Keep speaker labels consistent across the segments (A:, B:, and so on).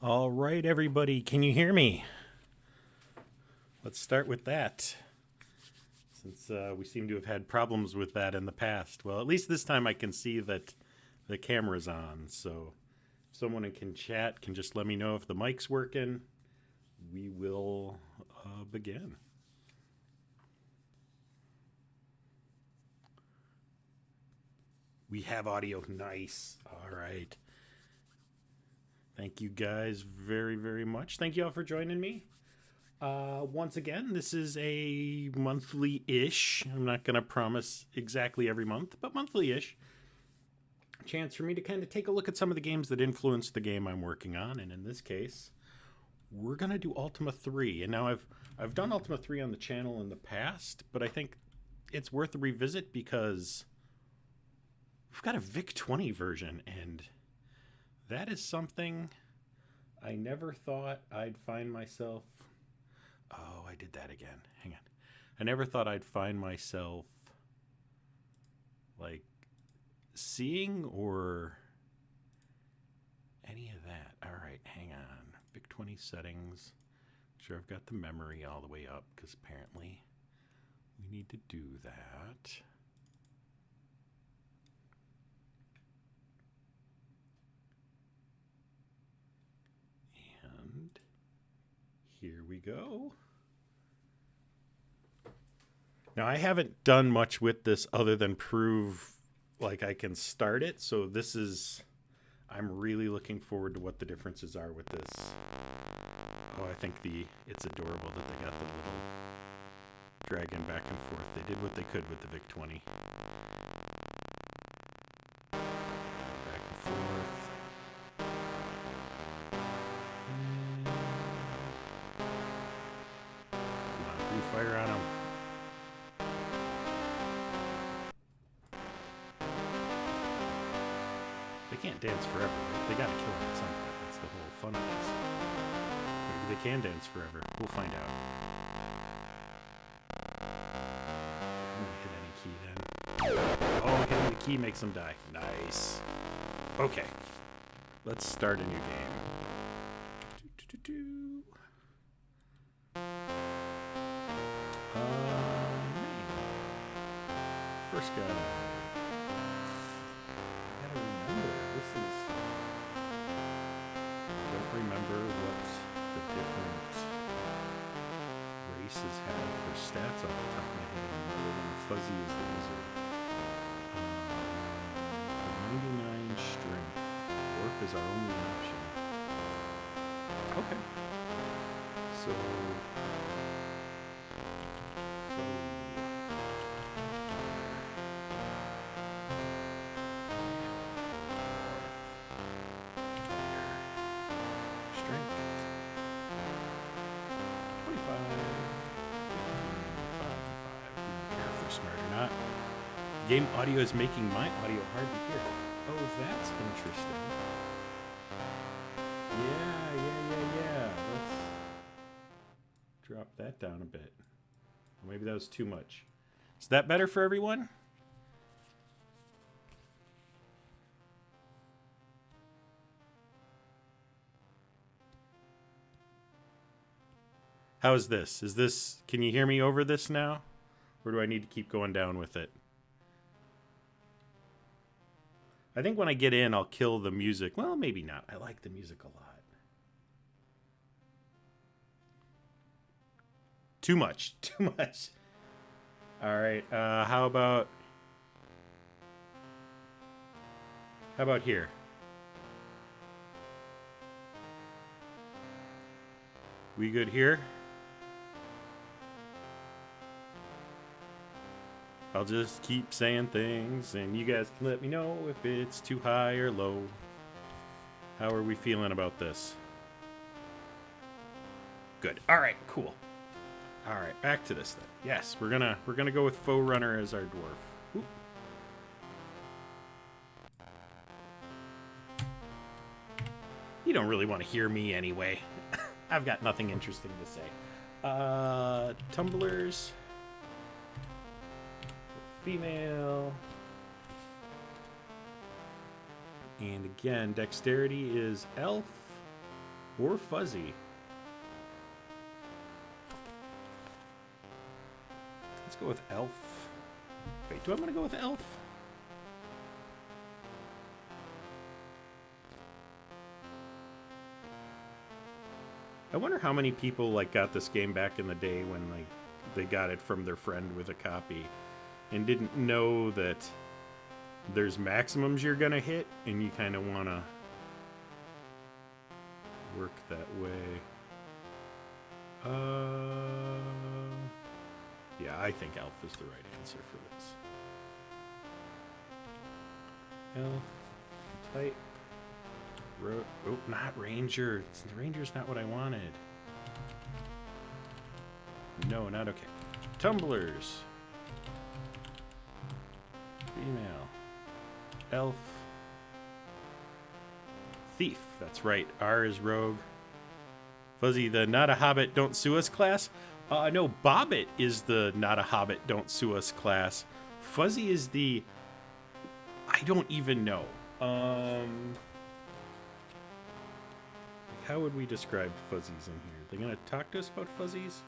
A: All right, everybody, can you hear me? Let's start with that, since we seem to have had problems with that in the past. Well, at least this time I can see that the camera's on, so if someone can chat, can just let me know if the mic's working. We will begin. We have audio. Nice. All right. Thank you guys very, very much. Thank you all for joining me. Once again, this is a monthly-ish. I'm not going to promise exactly every month, but monthly-ish. Chance for me to kind of take a look at some of the games that influence the game I'm working on. And in this case, we're going to do Ultima 3. And now I've done Ultima 3 on the channel in the past, but I think it's worth a revisit because we've got a VIC-20 version, and that is something I never thought I'd find myself... Oh, I did that again. Hang on. I never thought I'd find myself, like, seeing or any of that. All right, hang on. VIC-20 settings. Sure, I've got the memory all the way up, because apparently we need to do that. And here we go. Now, I haven't done much with this other than prove like I can start it. So this is, I'm really looking forward to what the differences are with this. Oh, I think it's adorable that they got the little dragon back and forth. They did what they could with the VIC-20. Back and forth. Come on, breathe fire on them. They can't dance forever, right? They gotta kill him at some point. That's the whole fun of this. Maybe they can dance forever. We'll find out. I'm gonna hit any key then. Oh, hitting the key makes them die. Nice. Okay. Let's start a new game. First guy. Remember what the different races have for stats off the top of my head. And Fuzzy is the wizard. For 99 strength, Orc is our only option. Okay. So game audio is making my audio hard to hear. Oh, that's interesting. Yeah. Let's drop that down a bit. Or maybe that was too much. Is that better for everyone? How is this? Can you hear me over this now? Or do I need to keep going down with it? I think when I get in, I'll kill the music. Well, maybe not. I like the music a lot. Too much. All right. How about here? We good here? I'll just keep saying things, and you guys can let me know if it's too high or low. How are we feeling about this? Good. All right, cool. All right, back to this then. Yes, we're gonna go with Foe Runner as our dwarf. Oop. You don't really want to hear me anyway. I've got nothing interesting to say. Tumblers. Female. And again, dexterity is elf. Or Fuzzy. Let's go with Elf. Wait, do I want to go with Elf? I wonder how many people like got this game back in the day when like they got it from their friend with a copy and didn't know that there's maximums you're gonna hit and you kind of want to work that way. Yeah, I think Elf is the right answer for this. Elf, type, oh, not Ranger. Ranger's not what I wanted. No, not okay. Tumblers. Female. Elf. Thief. That's right. R is rogue. Fuzzy, the not a hobbit, don't sue us class. No, Bobbit is the not a hobbit, don't sue us class. Fuzzy is the... I don't even know. How would we describe fuzzies in here? They're gonna talk to us about fuzzies?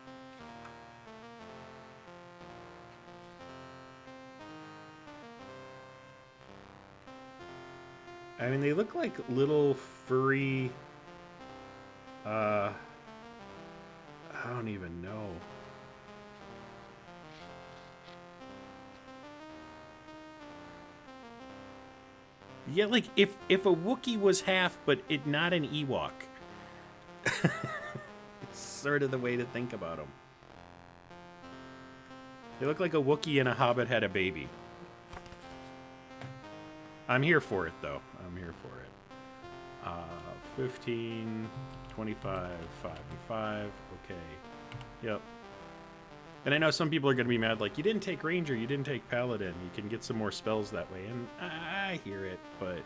A: I mean, they look like little furry... I don't even know. Yeah, like if a Wookiee was half, but it not an Ewok. It's sort of the way to think about them. They look like a Wookiee and a Hobbit had a baby. I'm here for it, though. I'm here for it. 15, 25, 5, and 5. Okay. Yep. And I know some people are going to be mad, like, you didn't take Ranger, you didn't take Paladin. You can get some more spells that way. And I hear it, but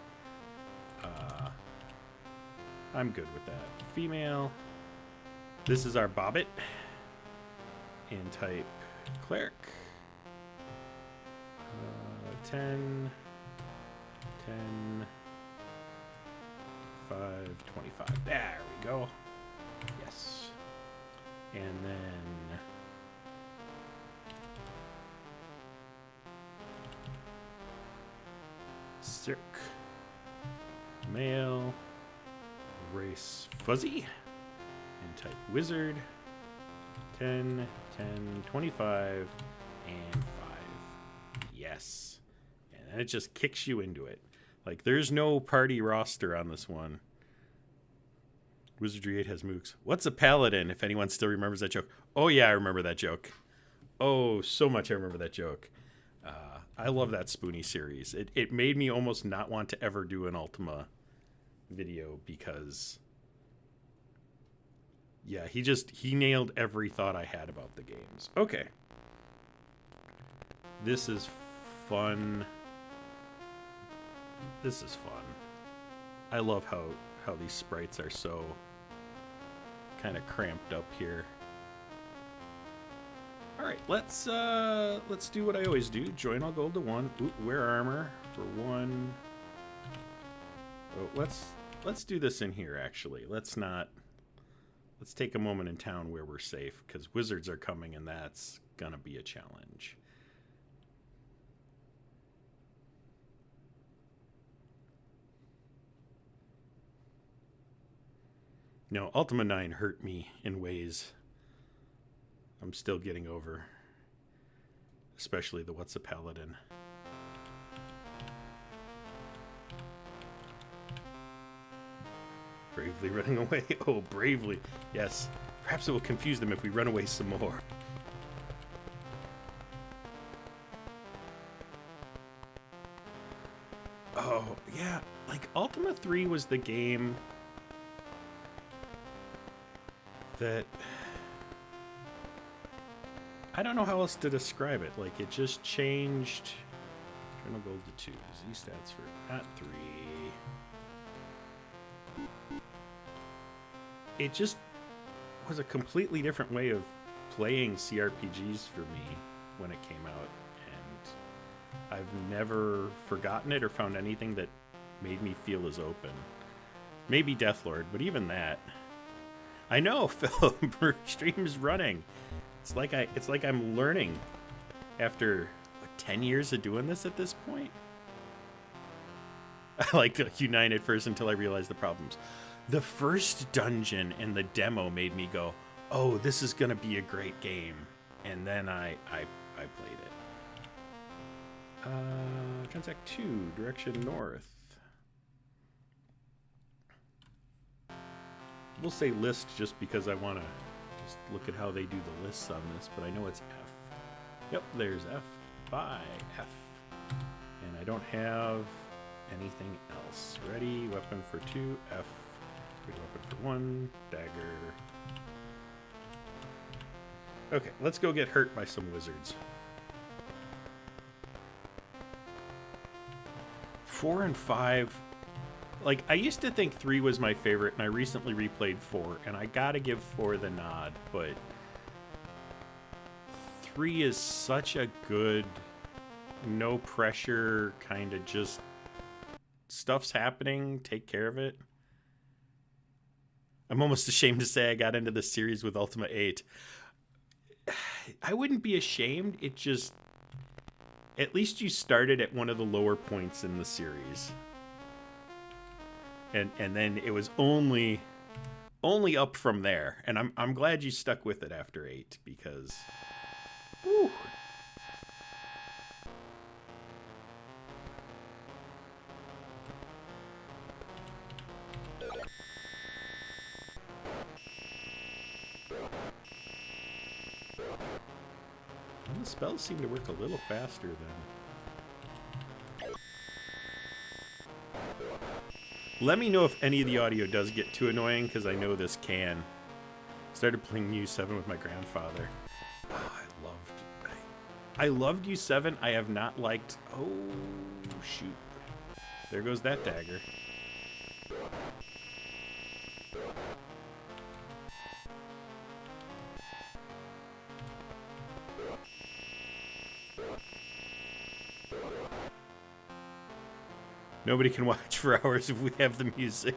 A: I'm good with that. Female. This is our Bobbit. And type Cleric. 10, 10, 5, 25. There we go. Yes. And then... Circ. Male. Race Fuzzy. And type Wizard. 10, 10, 25, and 5. Yes. And then it just kicks you into it. Like, there's no party roster on this one. Wizardry 8 has mooks. What's a paladin, if anyone still remembers that joke? Oh, yeah, I remember that joke. Oh, so much I remember that joke. I love that Spoonie series. It made me almost not want to ever do an Ultima video because... yeah, he nailed every thought I had about the games. Okay. This is fun. This is fun. I love how these sprites are so kind of cramped up here. All right, let's do what I always do. Join all gold to 1. Ooh, wear armor for 1. Oh, let's do this in here actually. Let's take a moment in town where we're safe because wizards are coming and that's gonna be a challenge. No, Ultima 9 hurt me in ways I'm still getting over. Especially the What's a Paladin. Bravely running away. Oh, bravely. Yes. Perhaps it will confuse them if we run away some more. Oh, yeah. Like, Ultima 3 was the game that... I don't know how else to describe it. Like, it just changed... Eternal Gold to 2. Z stands for not 3. It just was a completely different way of playing CRPGs for me when it came out. And I've never forgotten it or found anything that made me feel as open. Maybe Deathlord, but even that... I know, Phil. Stream is running. It's like I'm learning after 10 years of doing this at this point. I like United first until I realized the problems. The first dungeon in the demo made me go, "Oh, this is gonna be a great game," and then I played it. Transact 2, direction north. We'll say list just because I want to just look at how they do the lists on this, but I know it's F. Yep, there's F by F. And I don't have anything else. Ready, weapon for 2, F. Ready, weapon for 1, dagger. Okay, let's go get hurt by some wizards. 4 and 5... Like, I used to think 3 was my favorite, and I recently replayed 4, and I gotta give 4 the nod, but 3 is such a good, no pressure, kind of just stuff's happening, take care of it. I'm almost ashamed to say I got into this series with Ultima 8. I wouldn't be ashamed, it just... At least you started at one of the lower points in the series. And then it was only up from there, and I'm glad you stuck with it after 8 because, whew. And the spells seem to work a little faster than. Let me know if any of the audio does get too annoying, because I know this can. Started playing U7 with my grandfather. Oh, I loved U7. I have not liked... Oh, shoot. There goes that dagger. Nobody can watch for hours if we have the music.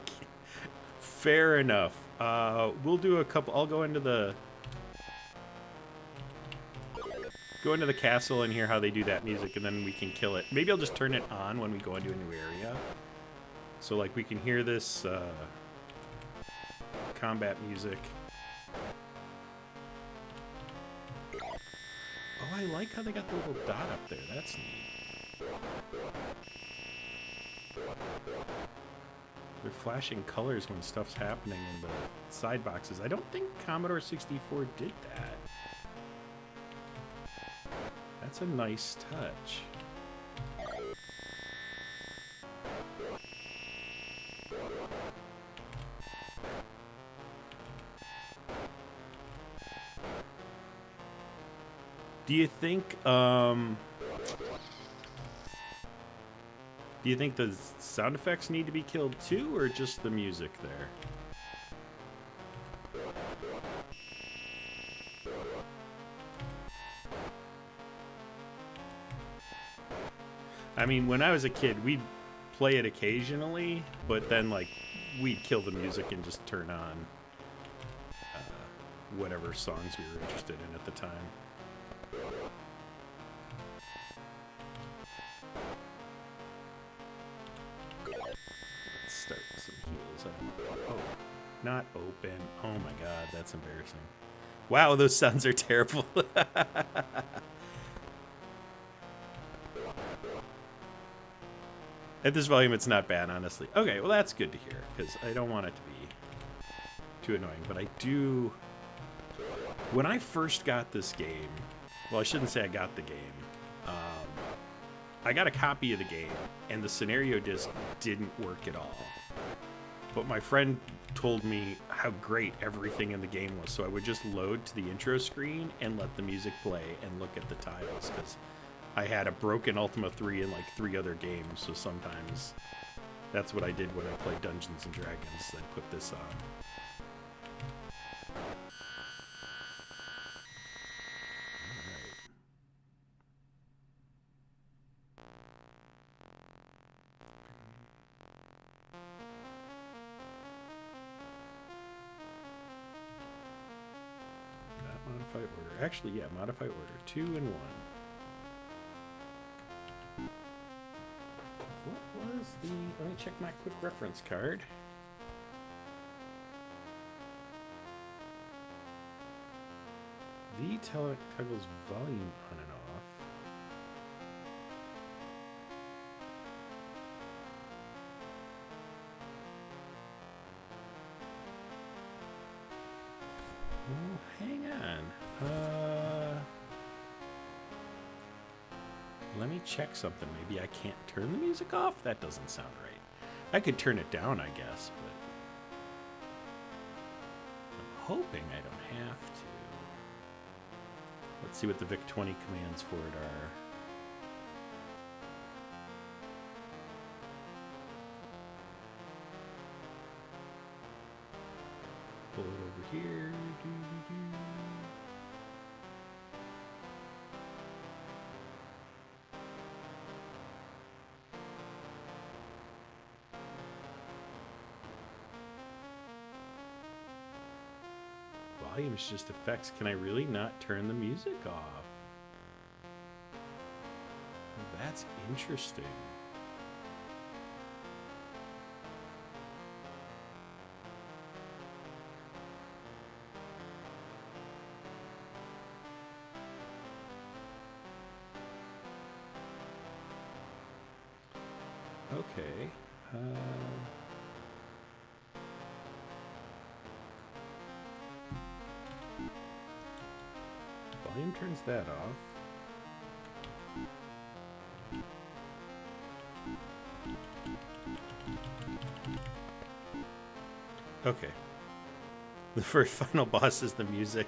A: Fair enough. We'll do a couple. I'll go into the castle and hear how they do that music, and then we can kill it. Maybe I'll just turn it on when we go into a new area, so like we can hear this combat music. Oh, I like how they got the little dot up there. That's neat. They're flashing colors when stuff's happening in the side boxes. I don't think Commodore 64 did that. That's a nice touch. Do you think the sound effects need to be killed too, or just the music there? I mean, when I was a kid, we'd play it occasionally, but then, like, we'd kill the music and just turn on whatever songs we were interested in at the time. Start with some heals. Oh, not open. Oh my god, that's embarrassing. Wow, those sounds are terrible. At this volume, it's not bad, honestly. Okay, well, that's good to hear, because I don't want it to be too annoying. But I do... When I first got this game... Well, I shouldn't say I got the game. I got a copy of the game, and the scenario disc didn't work at all. But my friend told me how great everything in the game was, so I would just load to the intro screen and let the music play and look at the titles, because I had a broken Ultima 3 and like 3 other games, so sometimes that's what I did when I played Dungeons & Dragons. I'd put this on. Actually, yeah, modify order. 2 and 1. What was the... Let me check my quick reference card. The toggles volume on and off. Oh, hang on. Let me check something. Maybe I can't turn the music off? That doesn't sound right. I could turn it down, I guess, but I'm hoping I don't have to. Let's see what the VIC-20 commands for it are. Pull it over here. Volume is just effects. Can I really not turn the music off? That's interesting. Okay. Volume turns that off. Okay. The first final boss is the music.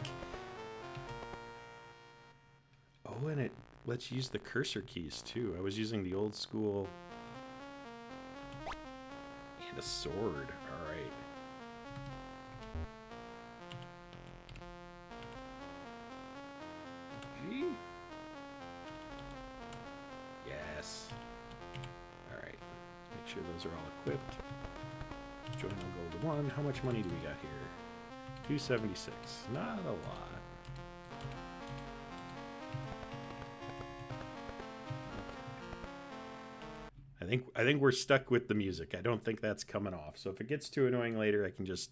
A: Oh, and it lets you use the cursor keys too. I was using the old school. And a sword. All right. G. Yes. All right. Make sure those are all equipped. Join on gold to 1. How much money do we got here? 276. Not a lot. I think we're stuck with the music. I don't think that's coming off. So if it gets too annoying later, I can just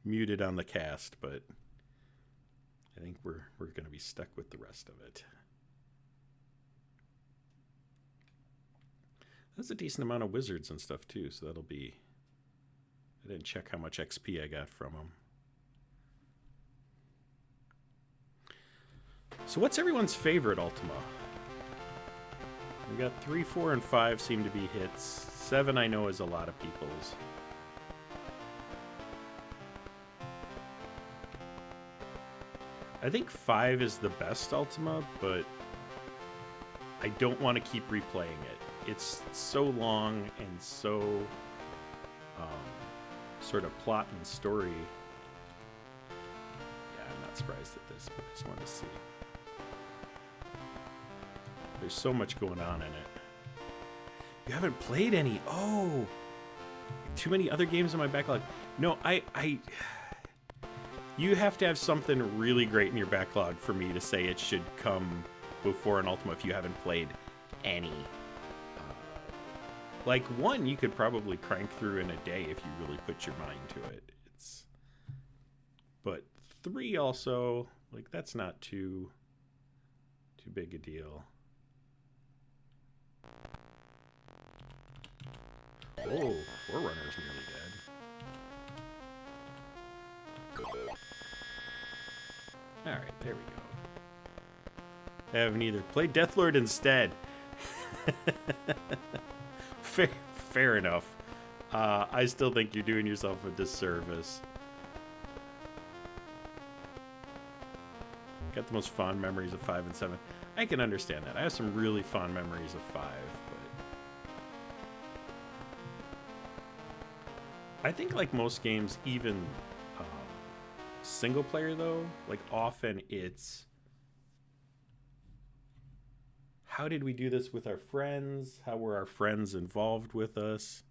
A: mute it on the cast, but I think we're going to be stuck with the rest of it. That's a decent amount of wizards and stuff too, so that'll be... I didn't check how much XP I got from them. So what's everyone's favorite Ultima? We got 3, 4, and 5 seem to be hits. 7 I know is a lot of people's. I think 5 is the best Ultima, but I don't want to keep replaying it. It's so long and so sort of plot and story. Yeah, I'm not surprised at this, but I just want to see. There's so much going on in it. You haven't played any. Oh, too many other games in my backlog. No, you have to have something really great in your backlog for me to say it should come before an Ultima if you haven't played any. Like 1 you could probably crank through in a day if you really put your mind to it. But 3 also, like, that's not too big a deal. Oh, Forerunner's nearly dead. Alright, there we go. I haven't either. Play Deathlord instead. Fair enough. I still think you're doing yourself a disservice. Got the most fond memories of 5 and 7. I can understand that. I have some really fond memories of 5, but I think like most games, even single player though, like often it's how did we do this with our friends? How were our friends involved with us?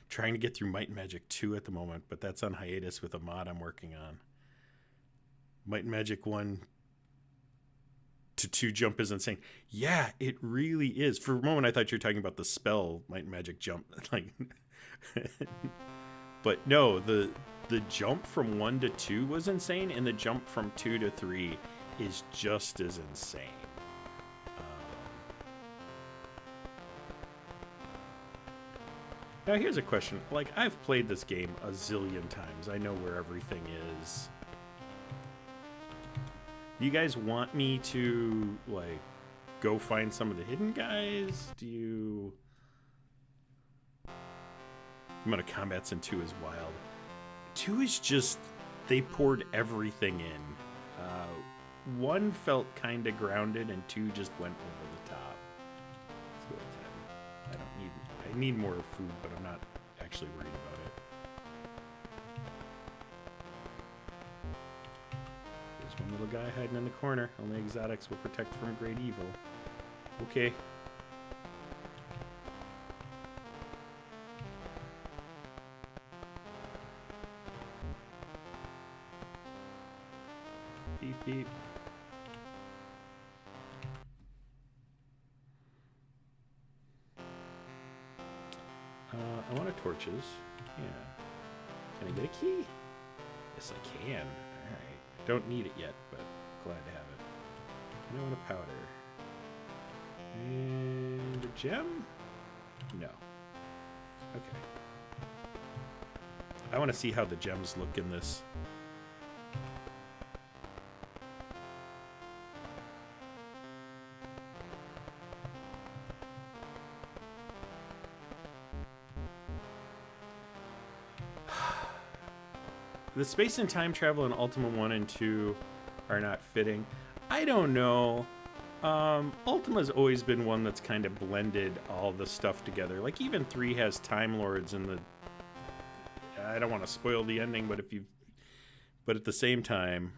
A: Trying to get through Might and Magic 2 at the moment, but that's on hiatus with a mod I'm working on. Might and Magic 1 to 2 jump is insane. Yeah, it really is. For a moment, I thought you were talking about the spell Might and Magic jump. Like, but no, the jump from 1 to 2 was insane, and the jump from 2 to 3 is just as insane. Now here's a question. Like, I've played this game a zillion times. I know where everything is. Do you guys want me to, like, go find some of the hidden guys? Do you... The amount of combats in 2 is wild. 2 is just... They poured everything in. 1 felt kind of grounded, and 2 just went over the top. Let's go with 10. I don't need... I need more food, but I'm not actually worried about it. There's one little guy hiding in the corner. Only exotics will protect from great evil. Okay. Beep, beep. I want a torches. Yeah. Can I get a key? Yes, I can. Alright. Don't need it yet, but glad to have it. And I want a powder. And a gem? No. Okay. I want to see how the gems look in this. The space and time travel in Ultima 1 and 2 are not fitting. I don't know. Ultima's always been one that's kind of blended all the stuff together. Like, even 3 has Time Lords in the... I don't want to spoil the ending, but if you... But at the same time...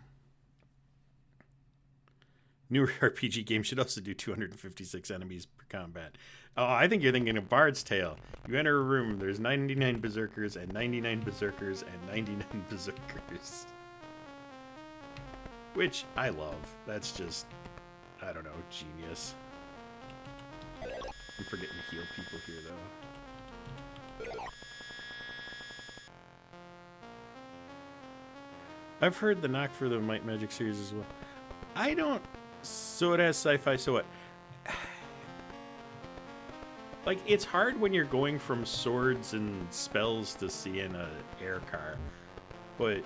A: Newer RPG games should also do 256 enemies per combat. Oh, I think you're thinking of Bard's Tale. You enter a room, there's 99 berserkers and 99 berserkers and 99 berserkers. Which I love. That's just, I don't know, genius. I'm forgetting to heal people here, though. I've heard the knock for the Might Magic series as well. I don't... So it has sci-fi, so what? Like, it's hard when you're going from swords and spells to seeing an air car. But...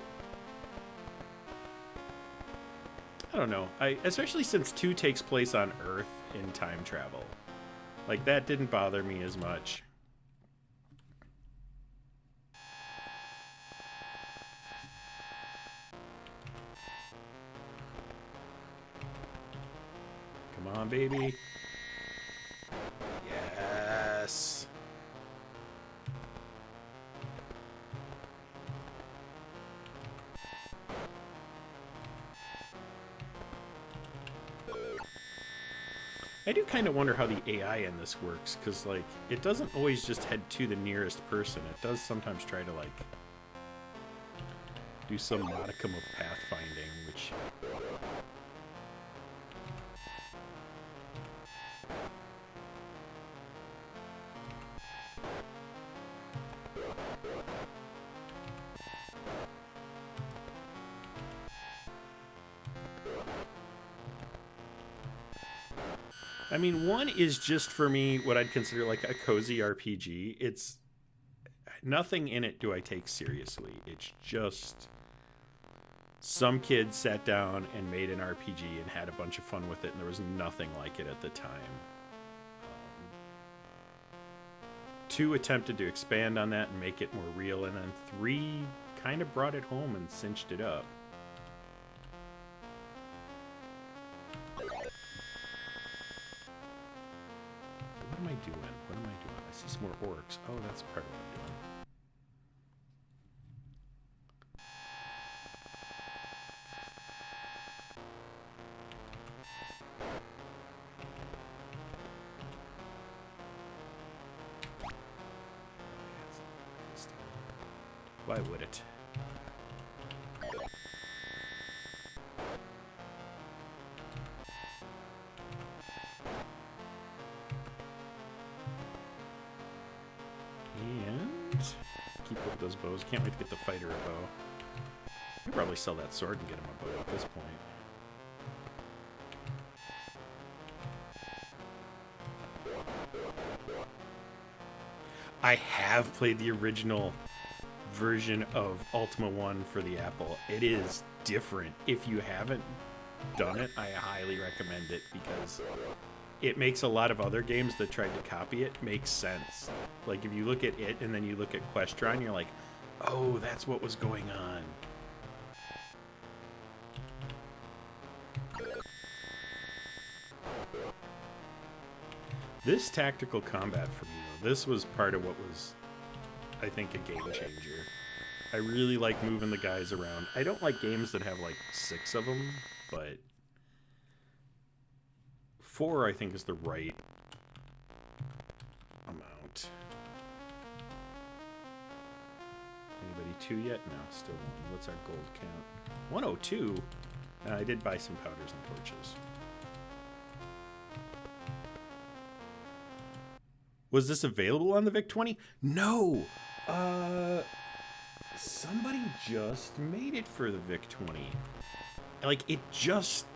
A: I don't know. Especially since 2 takes place on Earth in time travel. Like, that didn't bother me as much. Come on, baby. Yes. I do kind of wonder how the AI in this works, because, like, it doesn't always just head to the nearest person. It does sometimes try to, like, do some modicum of pathfinding, which... I mean, 1 is just, for me, what I'd consider like a cozy RPG. It's nothing in it do I take seriously. It's just some kid sat down and made an RPG and had a bunch of fun with it, and there was nothing like it at the time. 2 attempted to expand on that and make it more real, and then 3 kind of brought it home and cinched it up. What am I doing? What am I doing? I see some more orcs. Oh, that's part of what I'm doing. Why would it? Look at those bows. Can't wait to get the fighter a bow. I could probably sell that sword and get him a bow at this point. I have played the original version of Ultima 1 for the Apple. It is different. If you haven't done it, I highly recommend it because it makes a lot of other games that tried to copy it make sense. Like if you look at it and then you look at Questron, you're like, oh, that's what was going on. This tactical combat for me, though, this was part of what was, I think, a game changer. I really like moving the guys around. I don't like games that have like 6 of them, but 4 I think is the right amount. Anybody 2 yet? No, still 1. What's our gold count? 102? I did buy some powders and torches. Was this available on the VIC-20? No! Somebody just made it for the VIC-20. Like, he just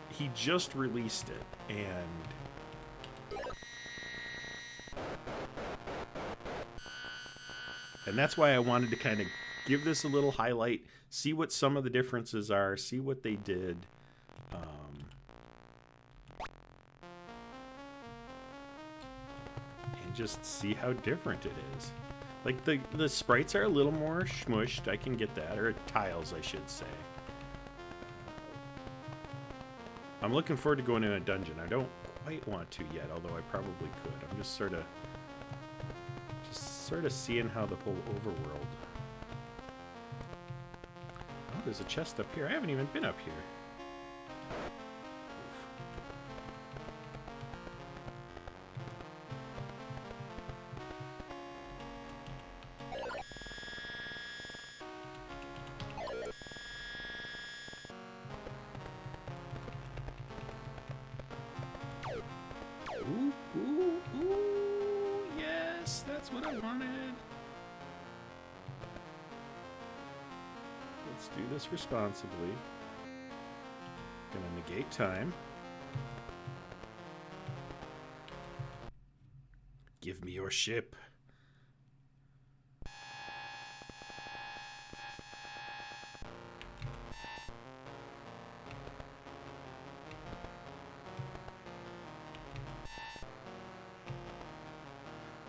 A: released it, and that's why I wanted to kind of give this a little highlight, see what some of the differences are, see what they did. And just see how different it is. Like, the sprites are a little more smushed, I can get that, or tiles, I should say. I'm looking forward to going in a dungeon. I don't quite want to yet, although I probably could. I'm just sort of seeing how the whole overworld. Oh, there's a chest up here. I haven't even been up here. That's what I wanted. Let's do this responsibly. Gonna negate time. Give me your ship.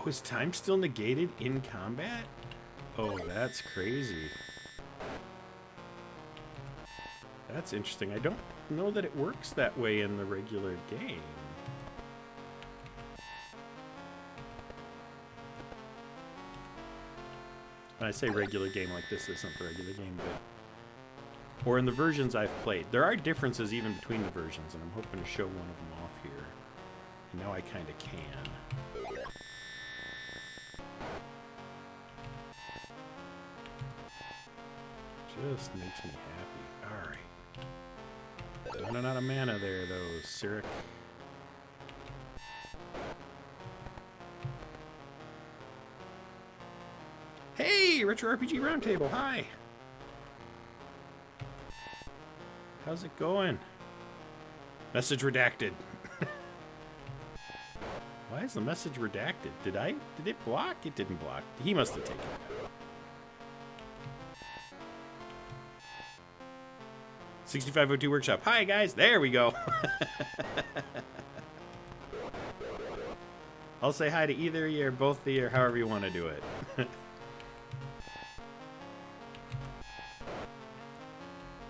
A: Oh, is time still negated in combat? Oh, that's crazy. That's interesting. I don't know that it works that way in the regular game. When I say regular game, like this isn't the regular game, but... Or in the versions I've played. There are differences even between the versions, and I'm hoping to show one of them off here. And now I kind of can. Just makes me happy. Alright. Running out of mana there, though, Cyric. Hey, Retro RPG Roundtable, hi! How's it going? Message redacted. Why is the message redacted? Did it block? It didn't block. He must have taken it. 6502 Workshop. Hi, guys. There we go. I'll say hi to either of you or both of you or however you want to do it.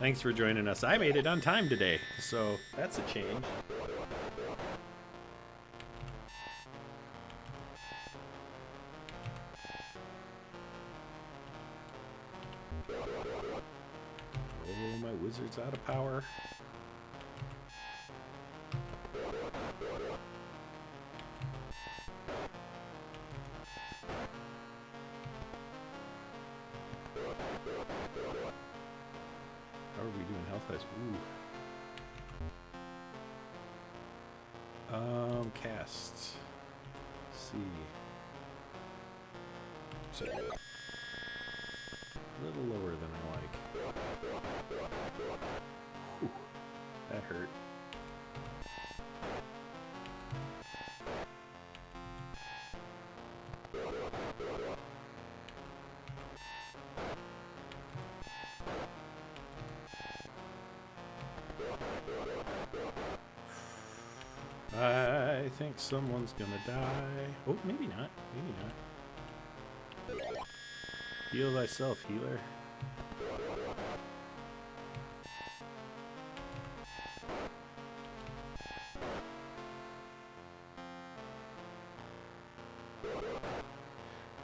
A: Thanks for joining us. I made it on time today, so that's a change. Oh, my wizard's out of power. How are we doing health wise? Ooh. Cast. Let's see. So, A little lower than I like. Whew, that hurt. I think someone's gonna die. Oh, maybe not. Maybe not. Heal thyself, healer.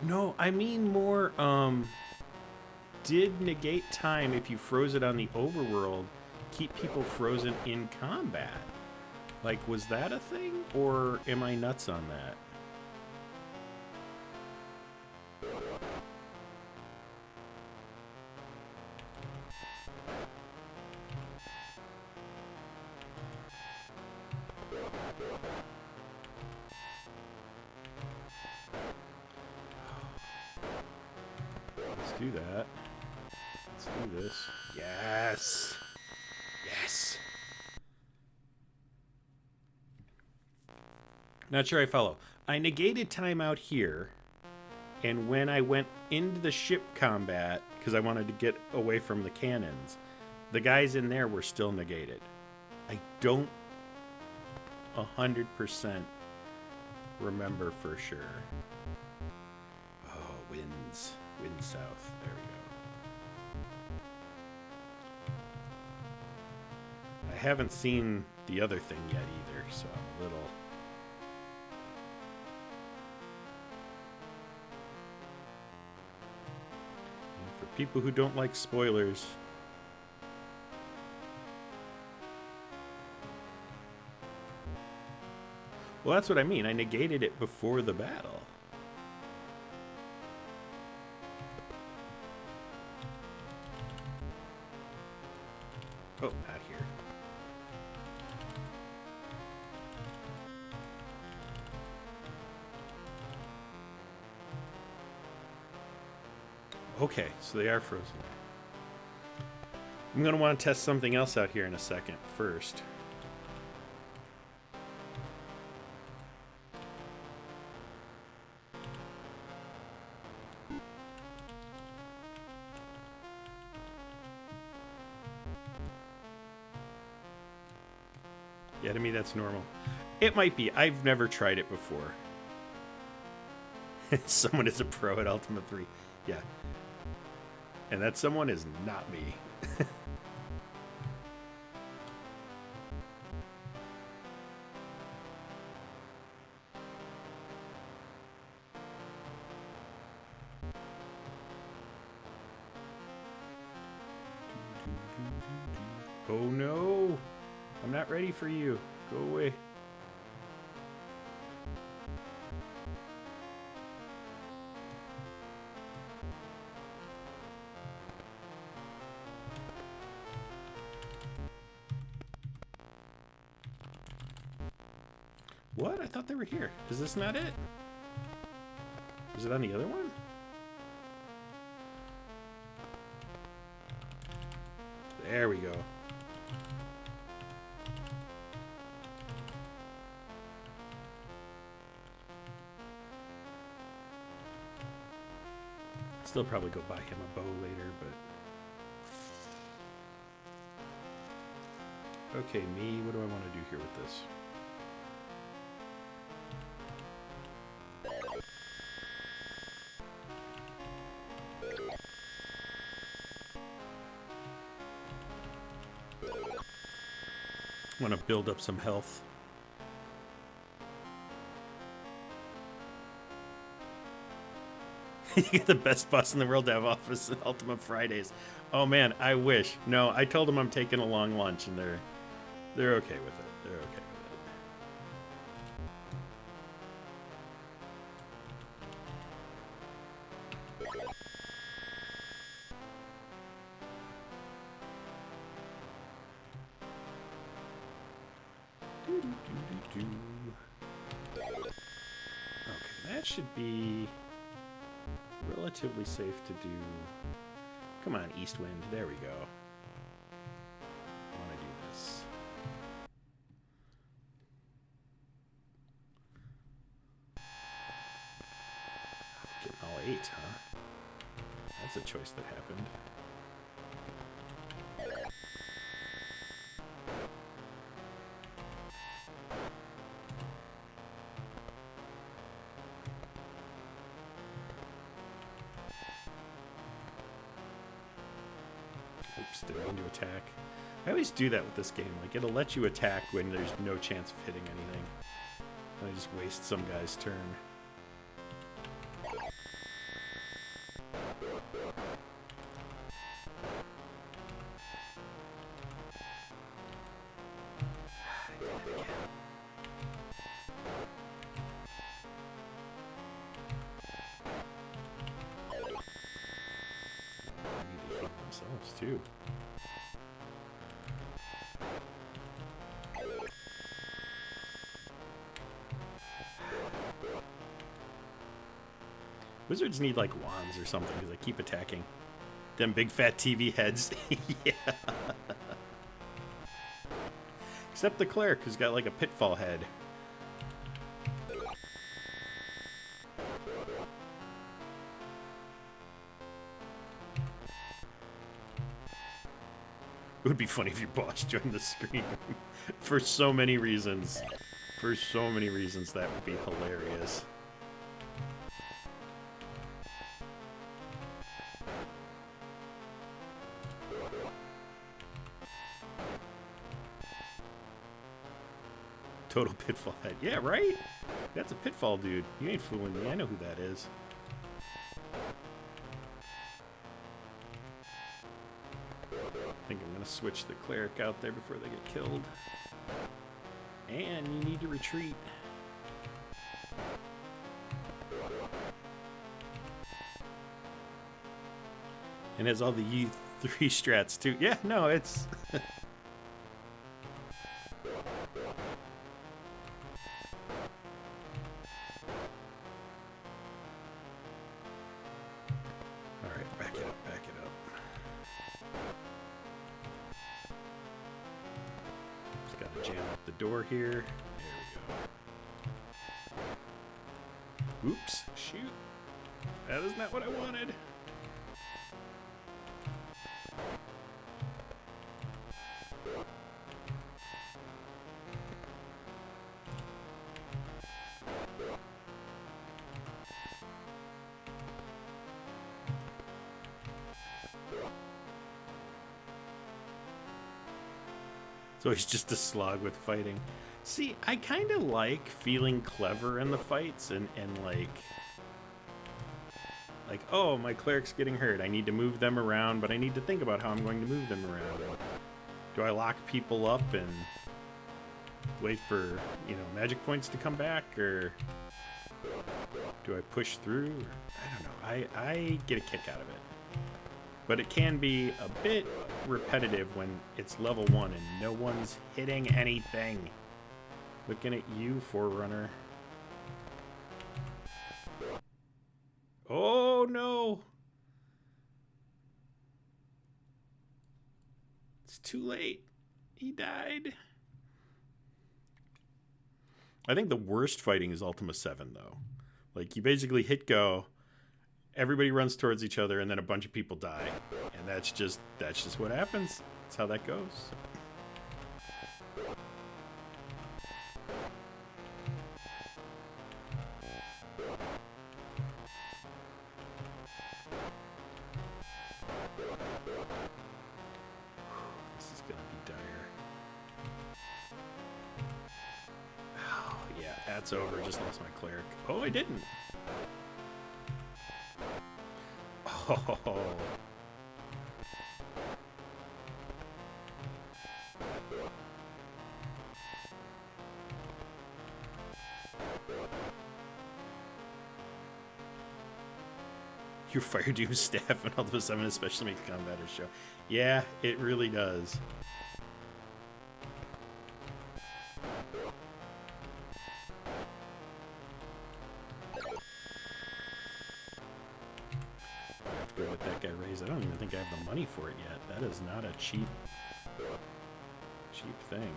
A: No, I mean more, did negate time if you froze it on the overworld keep people frozen in combat? Like, was that a thing? Or am I nuts on that? Let's do that. Let's do this. Yes! Yes! Not sure I follow. I negated time out here, and when I went into the ship combat, because I wanted to get away from the cannons, the guys in there were still negated. I don't 100% remember for sure. Oh, winds. Wind south. There we go. I haven't seen the other thing yet either, so I'm a little... And for people who don't like spoilers... Well, that's what I mean. I negated it before the battle. Oh, not here. Okay, so they are frozen. I'm going to want to test something else out here in a second first. Yeah, to me that's normal. It might be. I've never tried it before. Someone is a pro at Ultima 3. Yeah. And that someone is not me. Oh no! I'm not ready for you. Go away. What? I thought they were here. Is this not it? Is it on the other one? There we go. Still probably go buy him a bow later, but... Okay, me, what do I want to do here with this? I want to build up some health. You get the best boss in the world to have office in Ultima Fridays. Oh man, I wish. No, I told them I'm taking a long lunch, and they're okay with it. They're okay with it. Okay, that should be relatively safe to do. Come on, East Wind. There we go. I want to do this. Getting all 8, huh? That's a choice that happened. Oops, didn't mean to attack. I always do that with this game. Like, it'll let you attack when there's no chance of hitting anything. And I just waste some guy's turn. Too. Wizards need like wands or something because I keep attacking. Them big fat TV heads. Yeah. Except the cleric who's got like a pitfall head. It would be funny if your boss joined the screen. For so many reasons. For so many reasons, that would be hilarious. Total pitfall head. Yeah, right? That's a pitfall dude. You ain't fooling me. I know who that is. I think I'm going to switch the cleric out there before they get killed. And you need to retreat. And has all the U3 strats too. Yeah, no, it's... Alright, back it up, back it up. Just gotta jam up the door here. There we go. Oops, shoot. That is not what I wanted. So he's just a slog with fighting. See, I kind of like feeling clever in the fights and like, oh, my cleric's getting hurt. I need to move them around, but I need to think about how I'm going to move them around. Do I lock people up and wait for, you know, magic points to come back, or do I push through? I don't know. I get a kick out of it. But it can be a bit repetitive when it's level 1 and no one's hitting anything. Looking at you, Forerunner. Oh, no! It's too late. He died. I think the worst fighting is Ultima 7, though. Like, you basically hit go, everybody runs towards each other, and then a bunch of people die. And that's just what happens. That's how that goes. This is gonna be dire. Oh, yeah, that's over. Just lost my cleric. Oh, I didn't. Oh. Your Fire Doom staff and Ultima 7 especially makes combat a show. Yeah, it really does. I have to go let that guy raid. days. I don't even think I have the money for it yet. That is not a cheap thing.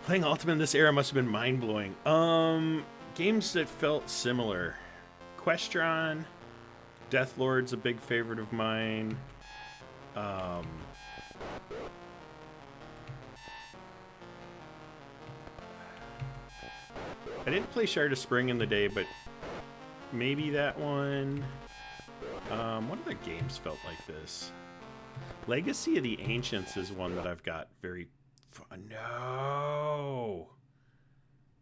A: Playing Ultima in this era must have been mind-blowing. Games that felt similar. Questron, Deathlord's a big favorite of mine. I didn't play Shard of Spring in the day, but maybe that one. What other games felt like this? Legacy of the Ancients is one that I've got very fun. No!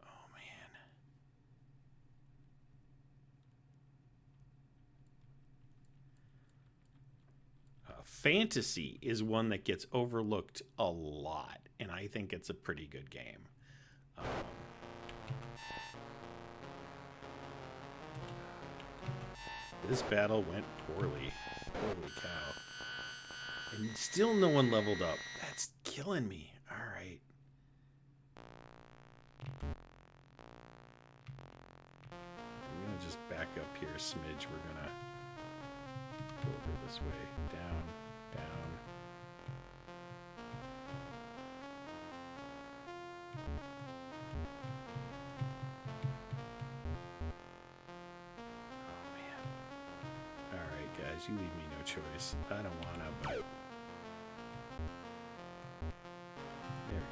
A: Oh, man. Fantasy is one that gets overlooked a lot, and I think it's a pretty good game. This battle went poorly. Holy cow. And still no one leveled up. That's killing me. Alright. I'm gonna just back up here a smidge. We're gonna go over this way. Down, down. Guys, you leave me no choice. I don't wanna, but there.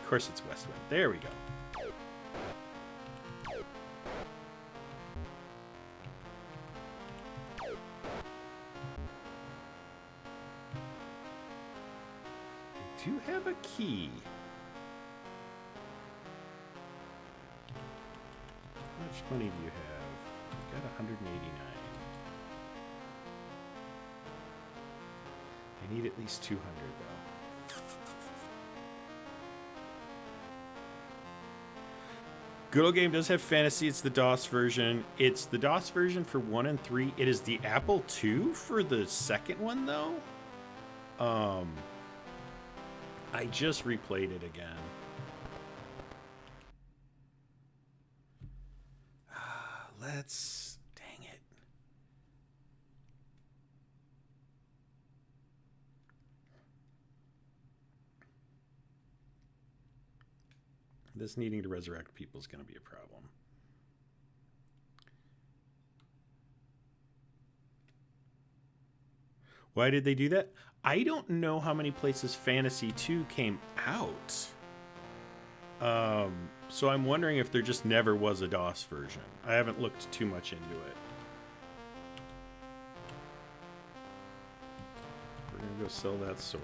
A: Of course it's Westwind. There we go. I do have a key. How much money do you have? I've got 189. I need at least 200 though. Good Old Game does have fantasy. It's the DOS version. It's the DOS version for 1 and 3. It is the Apple II for the second one though. I just replayed it again. Let's... Dang it. This needing to resurrect people is going to be a problem. Why did they do that? I don't know how many places Fantasy 2 came out. So I'm wondering if there just never was a DOS version. I haven't looked too much into it. We're going to go sell that sword.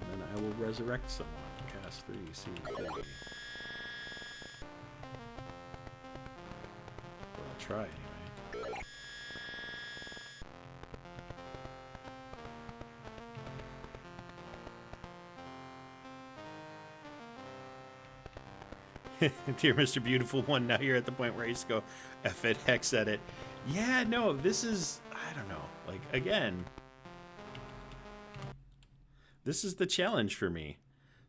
A: And then I will resurrect someone. Cast 3, see 3. Well, I'll try anyway. Dear Mr. Beautiful One, now you're at the point where I used to go F it, hex at it. Yeah, no, this is, I don't know, like, again, this is the challenge for me.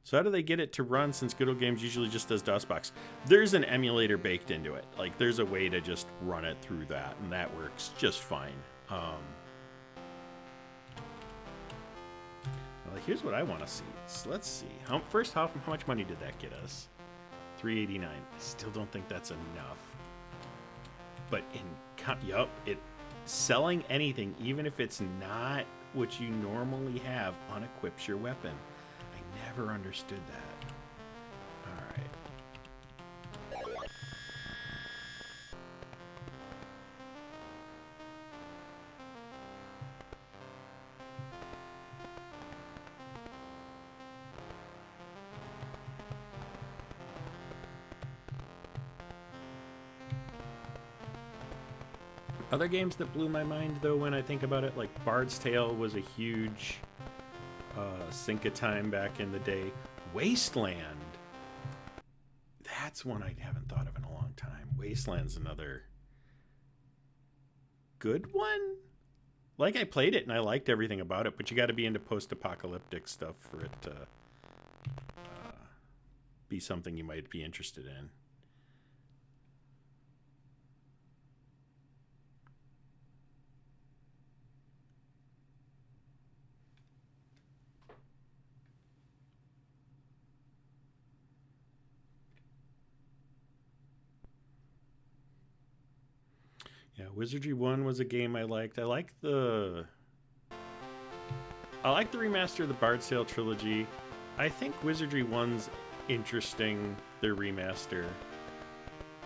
A: So how do they get it to run since Good Old Games usually just does DOSBox? There's an emulator baked into it. Like, there's a way to just run it through that, and that works just fine. Well, here's what I want to see. So let's see. First off, how much money did that get us? 389. I still don't think that's enough. But selling anything, even if it's not what you normally have, unequips your weapon. I never understood that. All right. Other games that blew my mind, though, when I think about it, like Bard's Tale was a huge sink of time back in the day. Wasteland. That's one I haven't thought of in a long time. Wasteland's another good one. Like, I played it and I liked everything about it, but you got to be into post-apocalyptic stuff for it to be something you might be interested in. Yeah, Wizardry 1 was a game I liked. I like the remaster of the Bard's Tale trilogy. I think Wizardry 1's interesting, their remaster.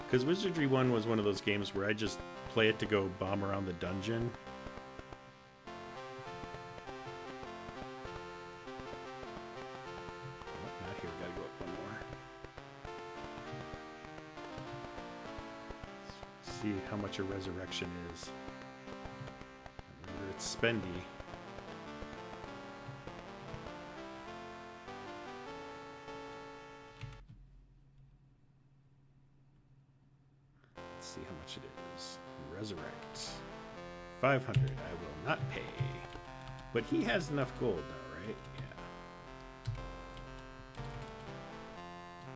A: Because Wizardry 1 was one of those games where I just play it to go bomb around the dungeon. Oh, not here, gotta go up one more. Let's see how much a resurrection is. Remember, it's spendy. See how much it is. Resurrect. 500. I will not pay. But he has enough gold now, right?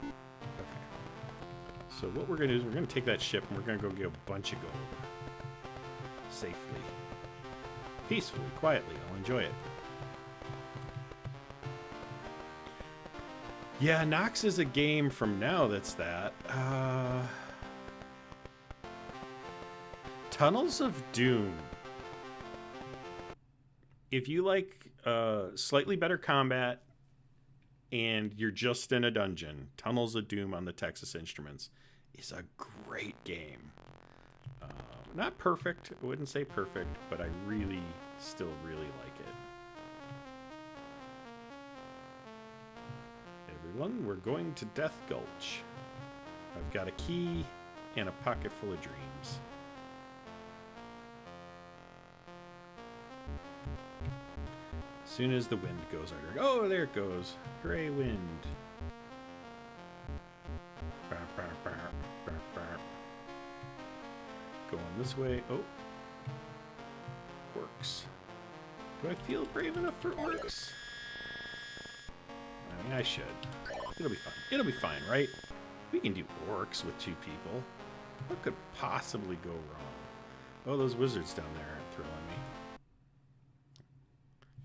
A: Yeah. Okay. So what we're going to do is we're going to take that ship and we're going to go get a bunch of gold. Safely. Peacefully, quietly. I'll enjoy it. Yeah, Nox is a game from now that's that. Tunnels of Doom. If you like slightly better combat and you're just in a dungeon, Tunnels of Doom on the Texas Instruments is a great game. Not perfect. I wouldn't say perfect, but I still really like it. Everyone, we're going to Death Gulch. I've got a key and a pocket full of dreams. As soon as the wind goes our direction. Oh, there it goes. Hooray, wind. Going this way. Oh. Orcs. Do I feel brave enough for orcs? I mean, I should. It'll be fine. It'll be fine, right? We can do orcs with 2 people. What could possibly go wrong? Oh, those wizards down there are throwing me.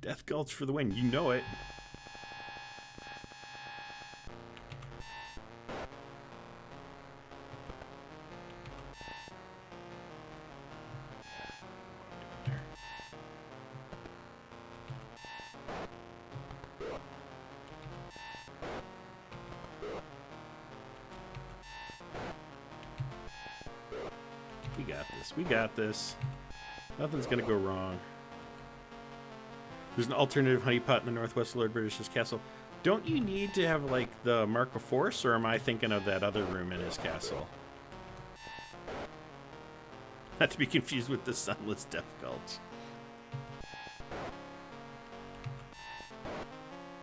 A: Death Gulch for the win. You know it. We got this. We got this. Nothing's gonna go wrong. There's an alternative honeypot in the northwest of Lord British's castle. Don't you need to have, like, the Mark of Force, or am I thinking of that other room in his castle? Not to be confused with the Sunless Death Gulch.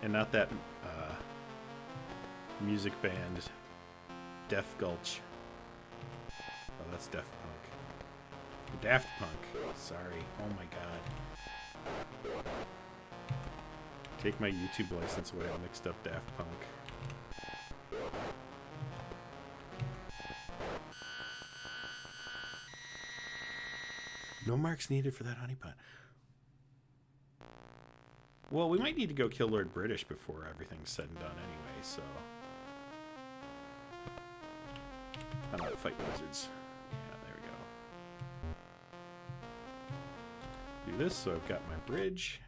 A: And not that music band, Death Gulch. Oh, that's Daft Punk. Daft Punk. Sorry. Oh my god. Take my YouTube license away. I mixed up Daft Punk. No marks needed for that honeypot. Well, we might need to go kill Lord British before everything's said and done anyway, so... I'm not fighting wizards. Yeah, there we go. Do this, so I've got my bridge.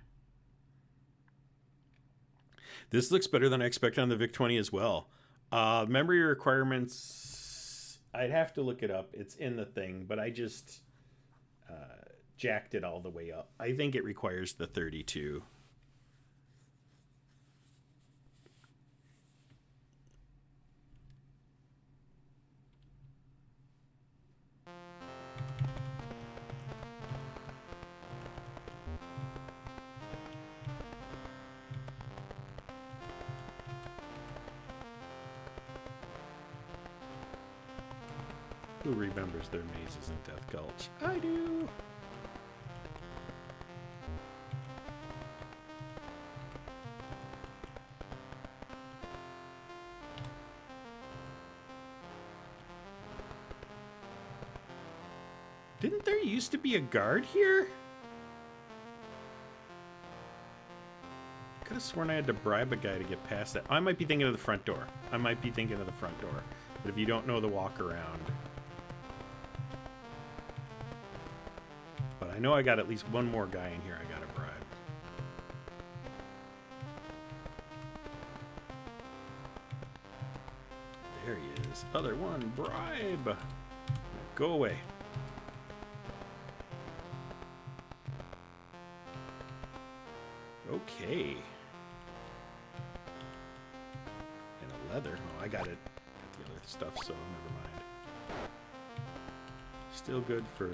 A: This looks better than I expected on the VIC-20 as well. Memory requirements, I'd have to look it up. It's in the thing, but I just jacked it all the way up. I think it requires the 32. Who remembers their mazes in Death Gulch? I do! Didn't there used to be a guard here? Could have sworn I had to bribe a guy to get past that. I might be thinking of the front door. I might be thinking of the front door. But if you don't know the walk around. But I know I got at least one more guy in here I gotta bribe. There he is. Other one, bribe. Go away. Okay. And a leather. Oh, I got it. Got the other stuff, so never mind. Still good for...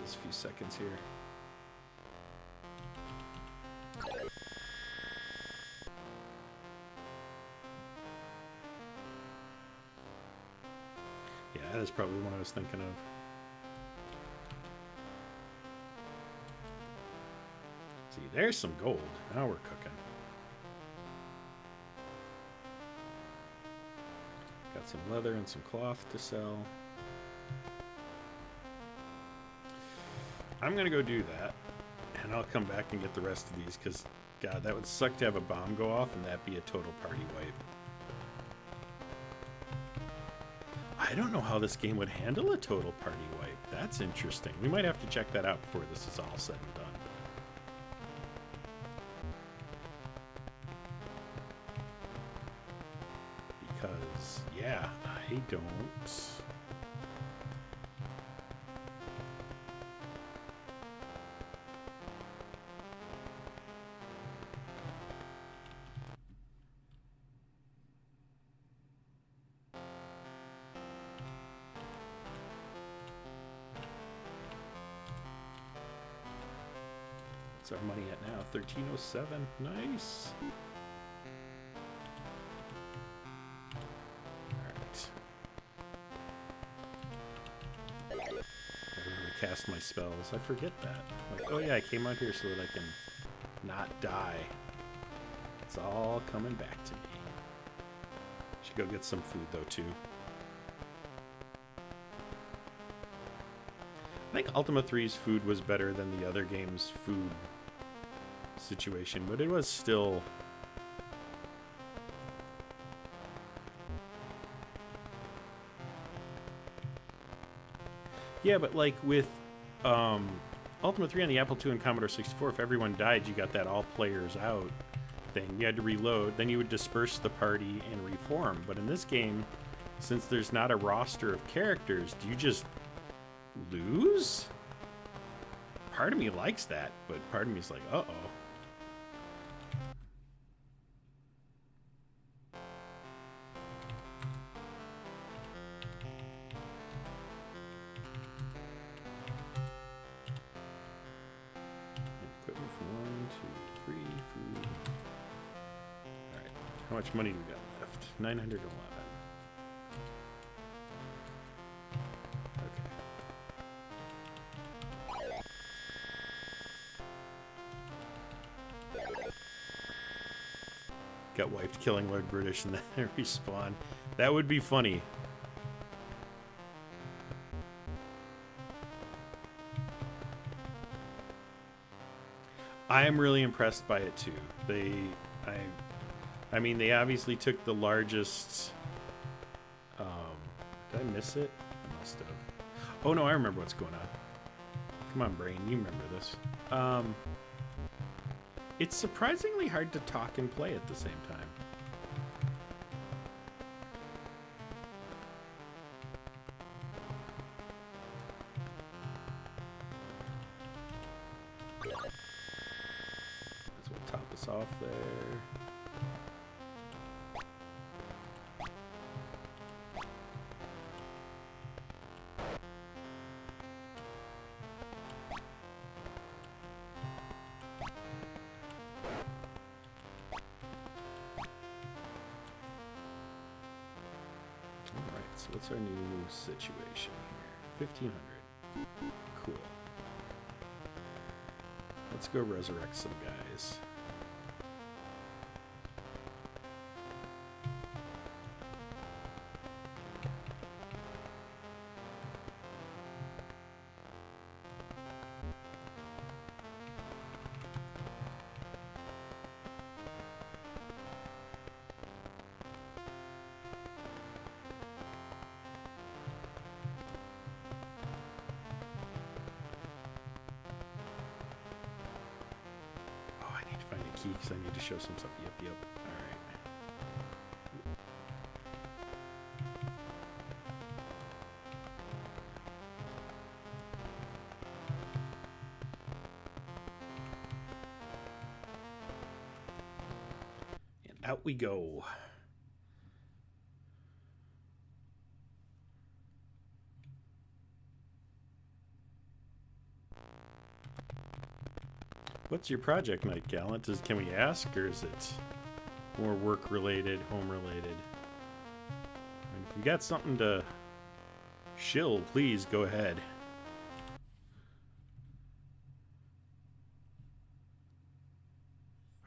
A: a few seconds here. Yeah, that is probably one I was thinking of. See, there's some gold. Now we're cooking. Got some leather and some cloth to sell. I'm gonna go do that, and I'll come back and get the rest of these, because, God, that would suck to have a bomb go off and that be a total party wipe. I don't know how this game would handle a total party wipe. That's interesting. We might have to check that out before this is all said and done. Because, yeah, I don't... What's our money at now? 1307. Nice. Alright. I remember to cast my spells. I forget that. Like, oh yeah, I came out here so that I can not die. It's all coming back to me. Should go get some food though too. I think Ultima 3's food was better than the other game's food situation, but it was still... Yeah, but like with Ultima 3 on the Apple II and Commodore 64, if everyone died, you got that all players out thing. You had to reload, then you would disperse the party and reform. But in this game, since there's not a roster of characters, do you just lose? Part of me likes that, but part of me is like, uh-oh. Equipment for 1, 2, 3, food. Alright, how much money do we got left? 911. Got wiped killing Lord British and then respawn. That would be funny. I am really impressed by it too. I mean, they obviously took the largest. Did I miss it? I must have. Oh no, I remember what's going on. Come on, brain, you remember this. It's surprisingly hard to talk and play at the same time. This will top us off there. So what's our new situation here? 1500. Cool. Let's go resurrect some guys. Because I need to show some stuff. Yep. Alright. And out we go. What's your project, Knight Gallant? Can we ask, or is it more work-related, home-related? I mean, if you got something to shill, please go ahead.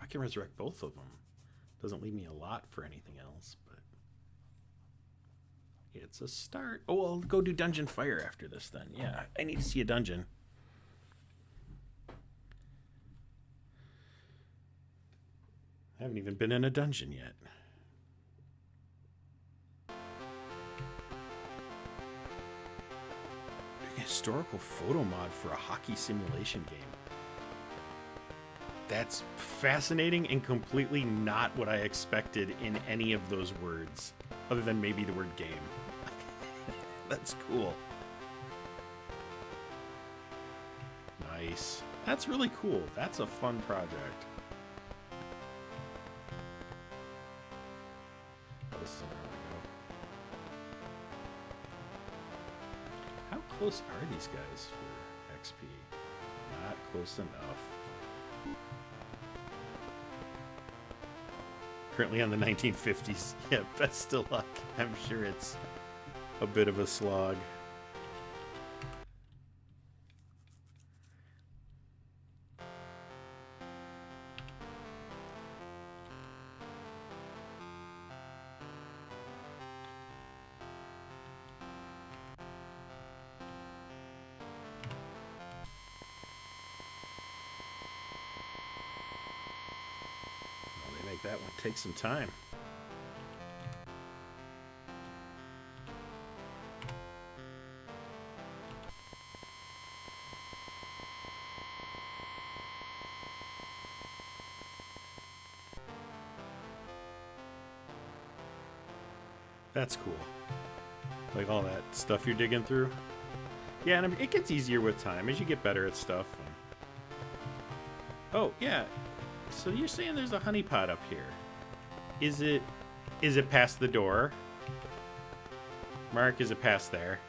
A: I can resurrect both of them. Doesn't leave me a lot for anything else, but it's a start. Oh, I'll go do Dungeon Fire after this then. Yeah, I need to see a dungeon. I haven't even been in a dungeon yet. A historical photo mod for a hockey simulation game. That's fascinating and completely not what I expected in any of those words, other than maybe the word game. That's cool. Nice. That's really cool. That's a fun project. How close are these guys for XP? Not close enough. Currently on the 1950s. Yeah, best of luck. I'm sure it's a bit of a slog. That one takes some time. That's cool. Like all that stuff you're digging through. Yeah, and it gets easier with time as you get better at stuff. Oh, yeah. So you're saying there's a honeypot up here. Is it past the door? Mark, is it past there?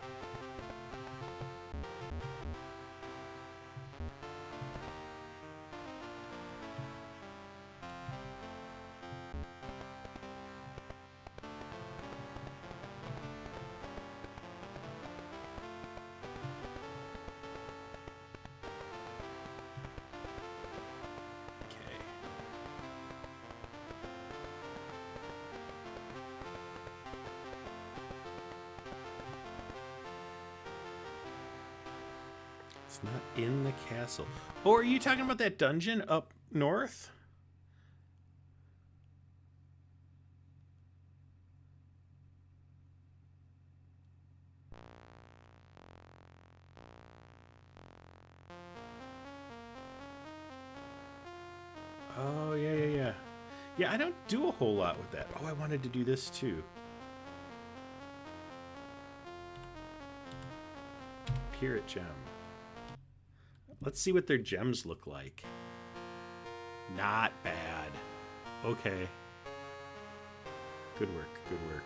A: It's not in the castle. Oh, are you talking about that dungeon up north? Oh, yeah. Yeah, I don't do a whole lot with that. Oh, I wanted to do this too. Pirate gem. Let's see what their gems look like. Not bad. Okay. Good work, good work.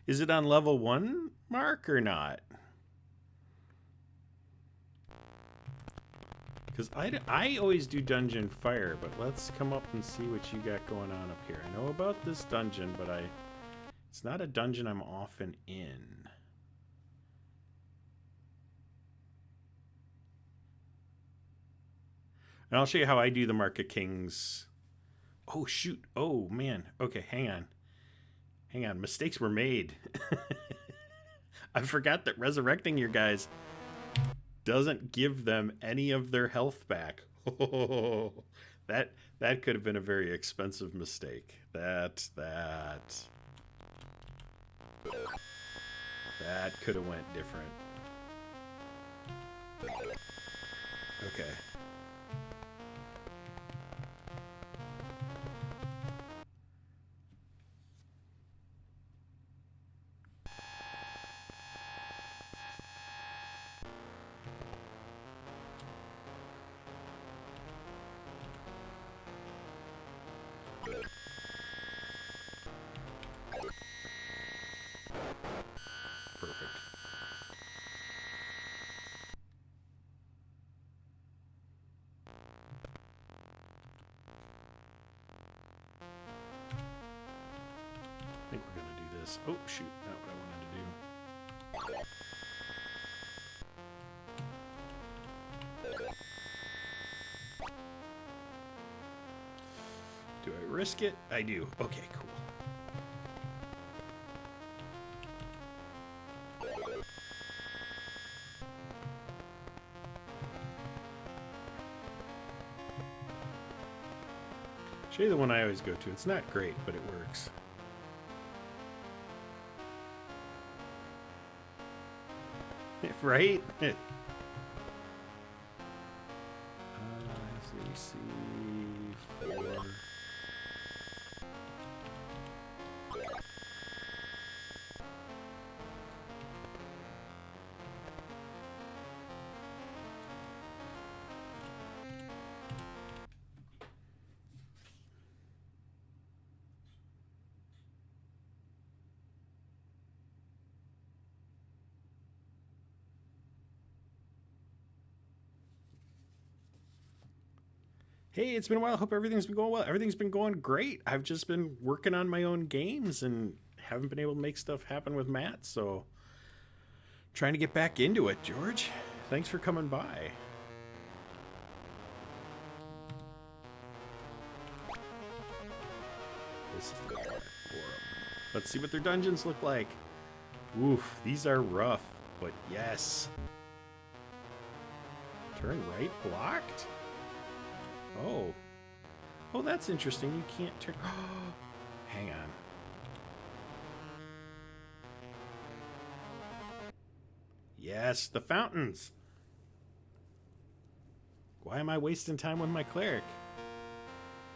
A: Is it on level 1, Mark, or not? Because I always do dungeon fire, but let's come up and see what you got going on up here. I know about this dungeon, but it's not a dungeon I'm often in. And I'll show you how I do the Market Kings. Oh, shoot. Oh, man. Okay, hang on. Hang on. Mistakes were made. I forgot that resurrecting your guys doesn't give them any of their health back. Oh, that could have been a very expensive mistake. That could have went different. Okay. Perfect. I think we're gonna do this. Oh shoot, not what I wanted to do. Do I risk it? I do. Okay, cool. Show you the one I always go to. It's not great, but it works. Right? Let me see. 4. Hey, it's been a while. Hope everything's been going well. Everything's been going great. I've just been working on my own games and haven't been able to make stuff happen with Matt, so trying to get back into it, George. Thanks for coming by. This is the part. Let's see what their dungeons look like. Oof, these are rough, but yes. Turn right blocked? Oh. Oh, that's interesting. You can't turn... Hang on. Yes, the fountains. Why am I wasting time with my cleric?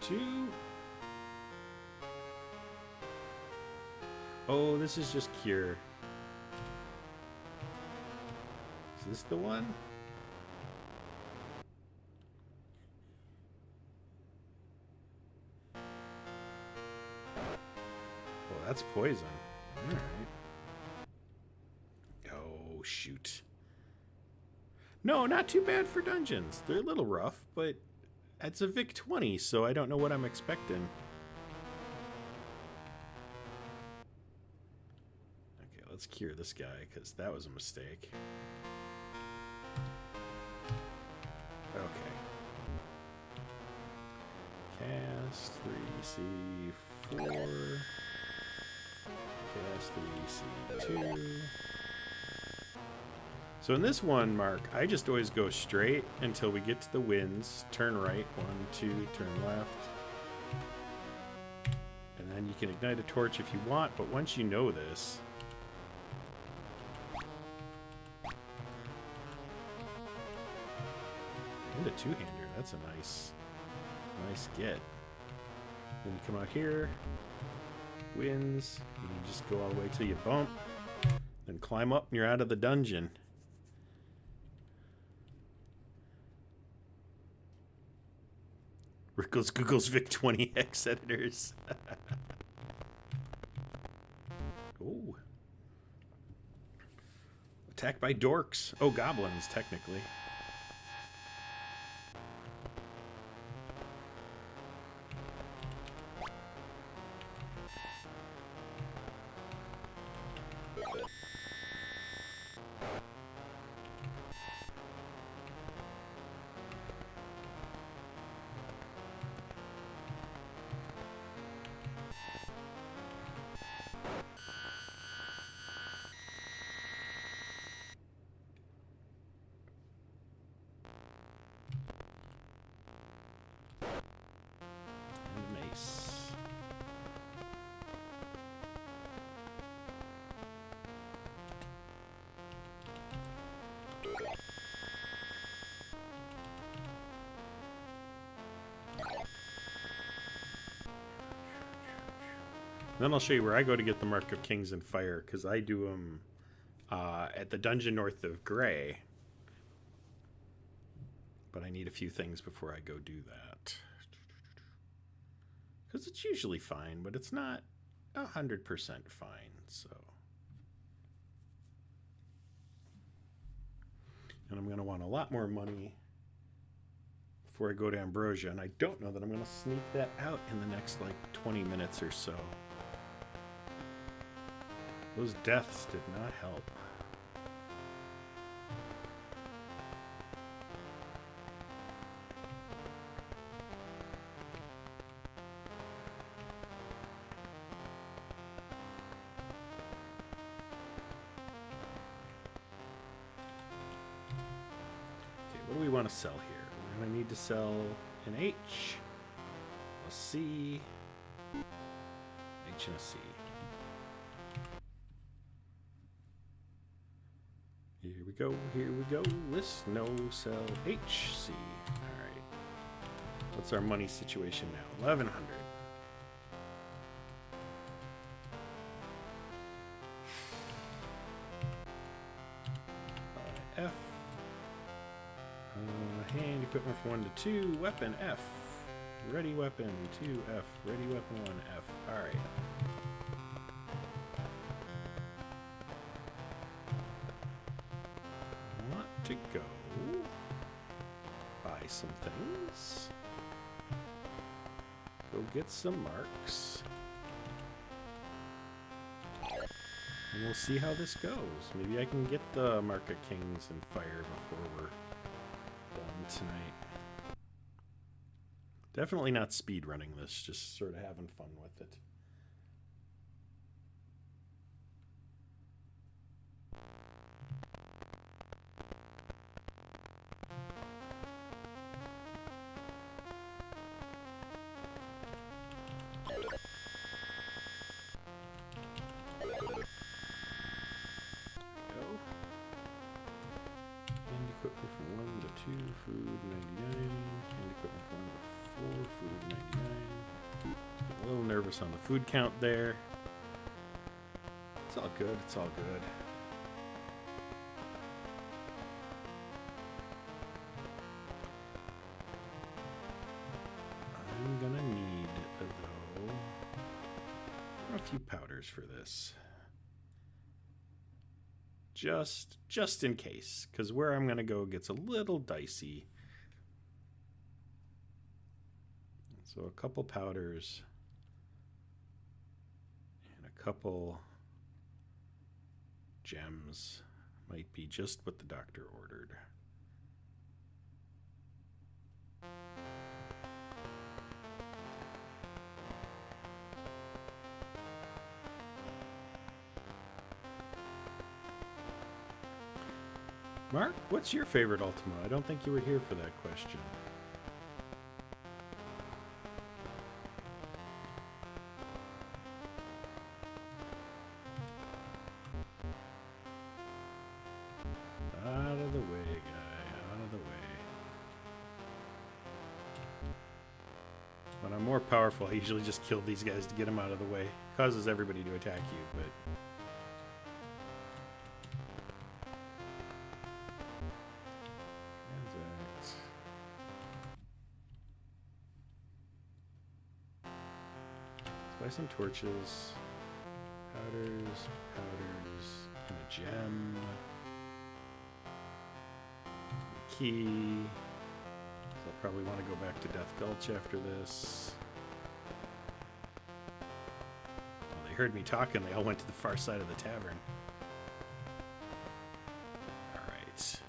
A: 2. Oh, this is just cure. Is this the one? That's poison. Alright. Oh, shoot. No, not too bad for dungeons. They're a little rough, but it's a Vic 20, so I don't know what I'm expecting. Okay, let's cure this guy, because that was a mistake. Okay. Cast 3C4. Cast 3C2. So in this one, Mark, I just always go straight until we get to the winds. Turn right, 1, 2, turn left. And then you can ignite a torch if you want, but once you know this... And a two-hander, that's a nice get. Then you come out here, winds, you just go all the way till you bump, then climb up and you're out of the dungeon. Rickles Google's Vic 20X editors. Oh. Attacked by dorks. Oh, goblins, technically. then I'll show you where I go to get the Mark of Kings and Fire, because I do them at the dungeon north of Grey. But I need a few things before I go do that. Because it's usually fine, but it's not 100% fine, so. And I'm going to want a lot more money before I go to Ambrosia, and I don't know that I'm going to sneak that out in the next, like, 20 minutes or so. Those deaths did not help. Okay, what do we want to sell here? We're going to need to sell an H, a C, H and a C. Here we go. List, no, sell, HC. Alright. What's our money situation now? 1100. F. Hand equipment from 1 to 2. Weapon F. Ready weapon 2 F. Ready weapon 1 F. Alright. To go buy some things, go get some marks, and we'll see how this goes. Maybe I can get the Mark of Kings and Fire before we're done tonight. Definitely not speed running this, just sort of having fun with it. Food 99, and equipment from 1 to 4, food 99. A little nervous on the food count there. It's all good, it's all good. I'm gonna need, though, a few powders for this. Just in case, because where I'm going to go gets a little dicey. So a couple powders and a couple gems might be just what the doctor ordered. Mark, what's your favorite Ultima? I don't think you were here for that question. Out of the way, guy. Out of the way. When I'm more powerful, I usually just kill these guys to get them out of the way. Causes everybody to attack you, but... Buy some torches, powders, and a gem, a key. So I'll probably want to go back to Death Gulch after this. Well, they heard me talking, they all went to the far side of the tavern. Alright.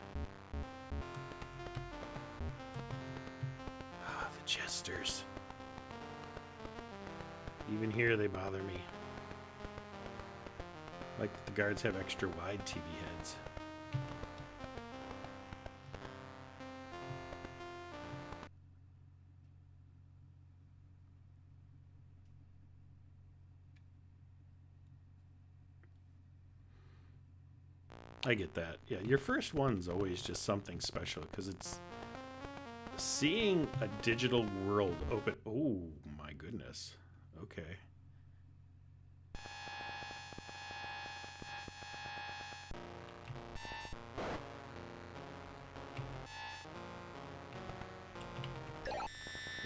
A: Ah, the jesters. Even here, they bother me. Like the guards have extra wide TV heads. I get that. Yeah, your first one's always just something special because it's seeing a digital world open. Oh my goodness. Okay.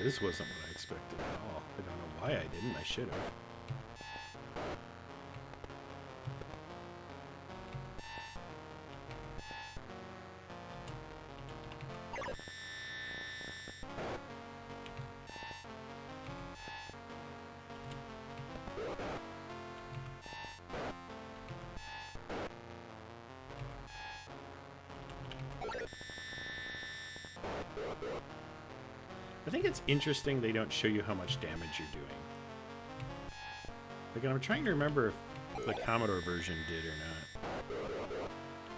A: This wasn't what I expected at all. I don't know why I didn't. I should have. I think it's interesting they don't show you how much damage you're doing. Like, I'm trying to remember if the Commodore version did or not.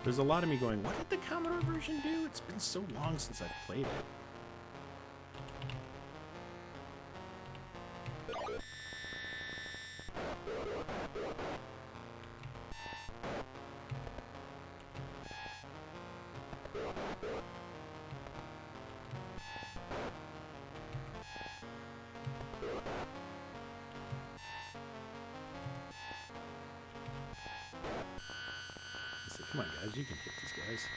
A: There's a lot of me going, what did the Commodore version do? It's been so long since I've played it. Come on, guys. You can hit these guys.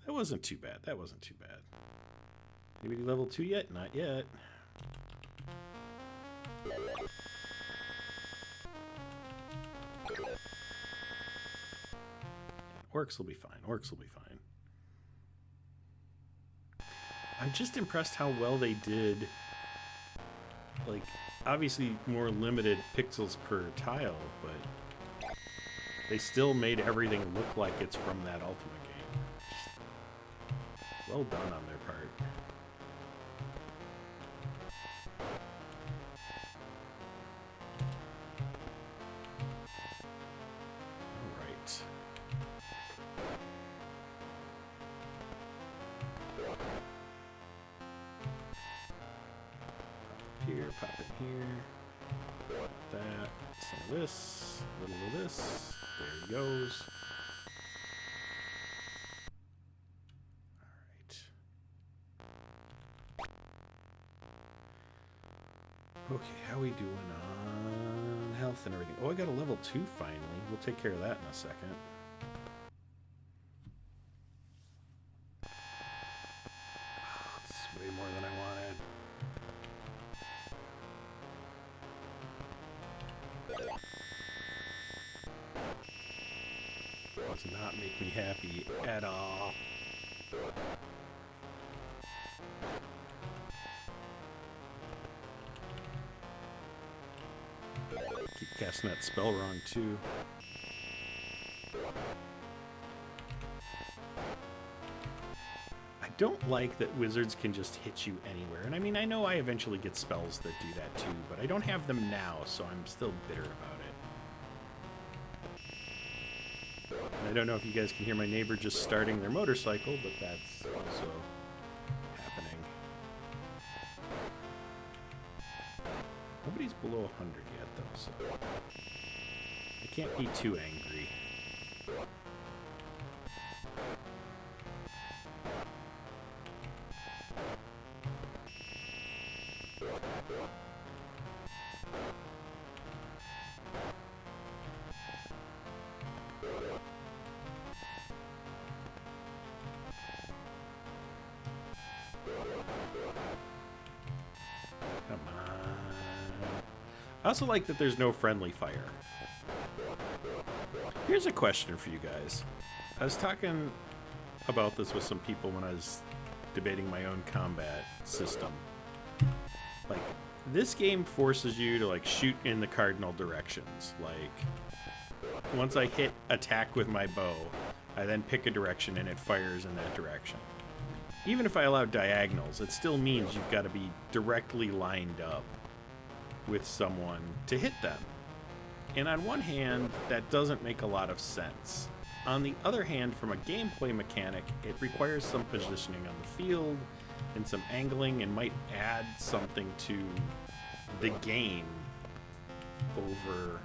A: That wasn't too bad. That wasn't too bad. Maybe level 2 yet? Not yet. Orcs will be fine. Orcs will be fine. I'm just impressed how well they did. Like, obviously more limited pixels per tile, but they still made everything look like it's from that Ultima game. Well done on their part. Alright. Pop here, pop in here. That. Some of this. A little of this. There he goes. Alright. Okay, how we doing on health and everything? Oh, I got a level 2 finally. We'll take care of that in a second. Oh, this is way more than I wanted. Does not make me happy at all. Keep casting that spell wrong too. I don't like that wizards can just hit you anywhere. And I mean, I know I eventually get spells that do that too, but I don't have them now, so I'm still bitter about it. I don't know if you guys can hear my neighbor just starting their motorcycle, but that's also happening. Nobody's below 100 yet, though, so I can't be too angry. I also like that there's no friendly fire. Here's a question for you guys. I was talking about this with some people when I was debating my own combat system. Like, this game forces you to, like, shoot in the cardinal directions. Like, once I hit attack with my bow, I then pick a direction and it fires in that direction. Even if I allow diagonals, it still means you've got to be directly lined up with someone to hit them. And on one hand, that doesn't make a lot of sense. On the other hand, from a gameplay mechanic, it requires some positioning on the field and some angling and might add something to the game over...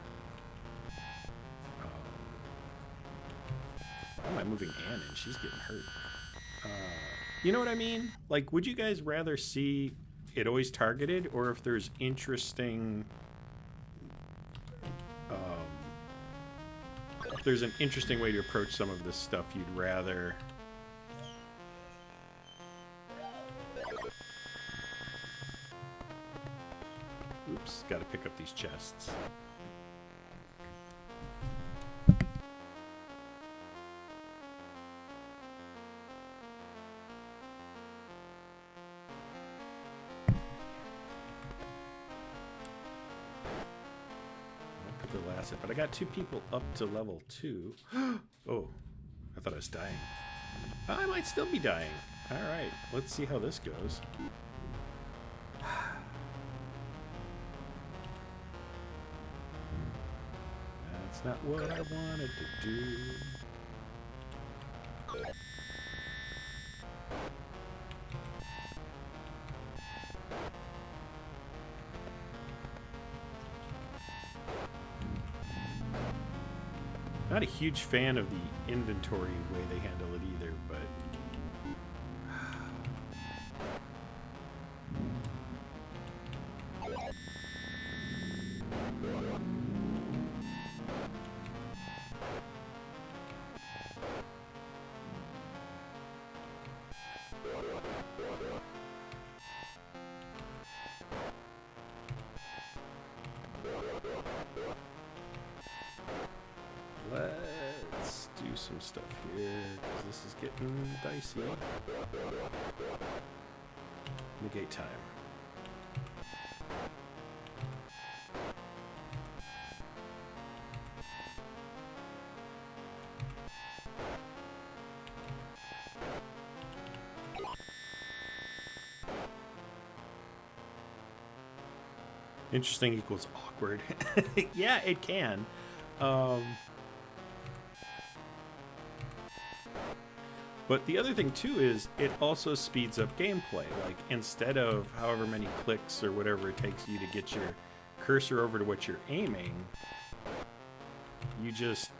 A: why am I moving Ann in? She's getting hurt. You know what I mean? Like, would you guys rather see it always targeted, or if there's interesting... if there's an interesting way to approach some of this stuff, you'd rather... got to pick up these chests. But I got 2 people up to level 2. Oh, I thought I was dying. I might still be dying. All right, let's see how this goes. That's not what I wanted to do. Not a huge fan of the inventory way they handle it either, but let's do some stuff here, because this is getting dicey. Negate time. Interesting equals awkward. Yeah, it can. But the other thing too is it also speeds up gameplay. Like instead of however many clicks or whatever it takes you to get your cursor over to what you're aiming, you just,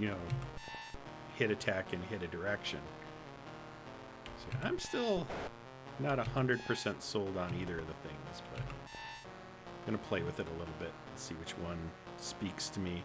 A: you know, hit attack and hit a direction. So I'm still not 100% sold on either of the things, but I'm gonna play with it a little bit and see which one speaks to me.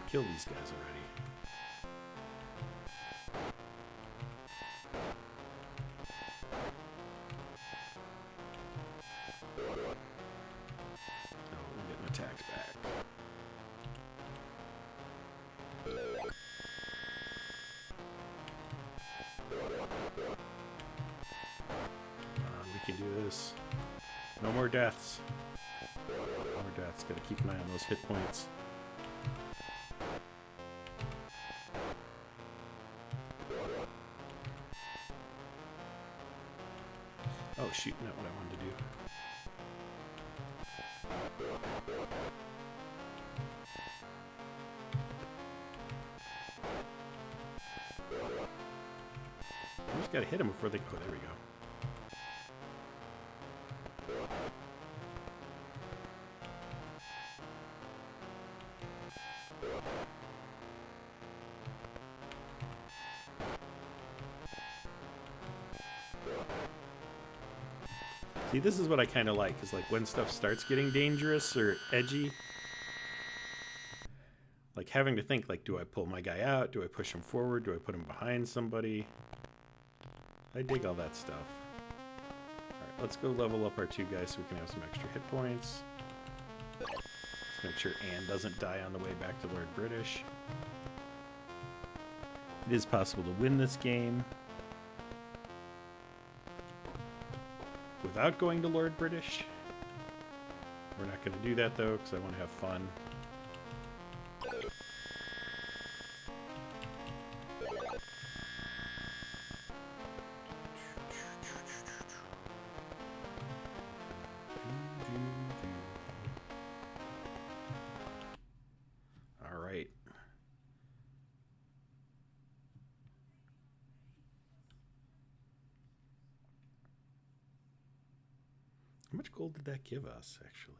A: Kill these guys already. Oh, we're getting attacked back. Come on, we can do this. No more deaths. No more deaths. Gotta keep an eye on those hit points. Oh shoot, not what I wanted to do. I just gotta hit them before they... Oh, there we go. See, this is what I kind of like, is like when stuff starts getting dangerous or edgy, like having to think, like, do I pull my guy out? Do I push him forward? Do I put him behind somebody? I dig all that stuff. All right, let's go level up our 2 guys so we can have some extra hit points. Let's make sure Anne doesn't die on the way back to Lord British. It is possible to win this game without going to Lord British. We're not going to do that though, because I want to have fun. All right. How much gold did that give us, actually?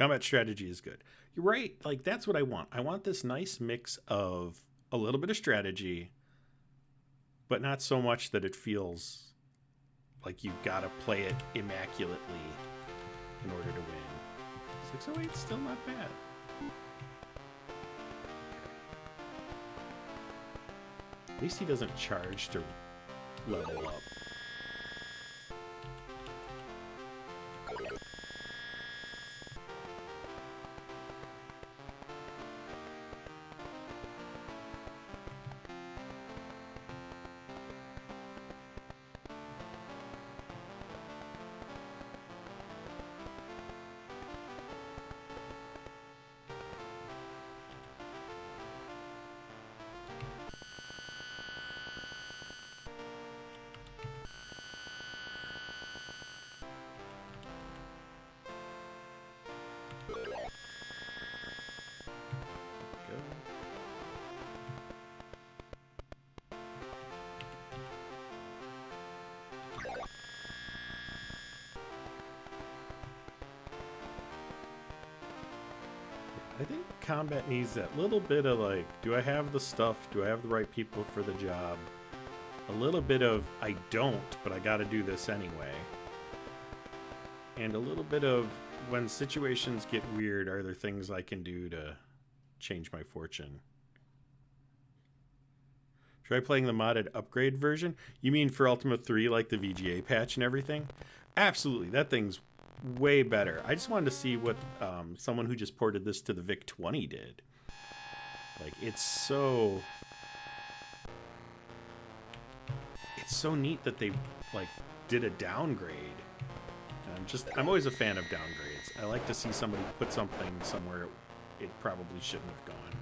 A: Combat strategy is good. You're right. Like, that's what I want. I want this nice mix of a little bit of strategy, but not so much that it feels like you gotta play it immaculately in order to win. 608's still not bad. At least he doesn't charge to level up. I think combat needs that little bit of like, do I have the stuff? Do I have the right people for the job? A little bit of, I don't, but I gotta do this anyway. And a little bit of, when situations get weird, are there things I can do to change my fortune? Try playing the modded upgrade version? You mean for Ultima 3, like the VGA patch and everything? Absolutely, that thing's way better. I just wanted to see what someone who just ported this to the VIC 20 did. Like, it's so neat that they like did a downgrade. I'm always a fan of downgrades. I like to see somebody put something somewhere it probably shouldn't have gone,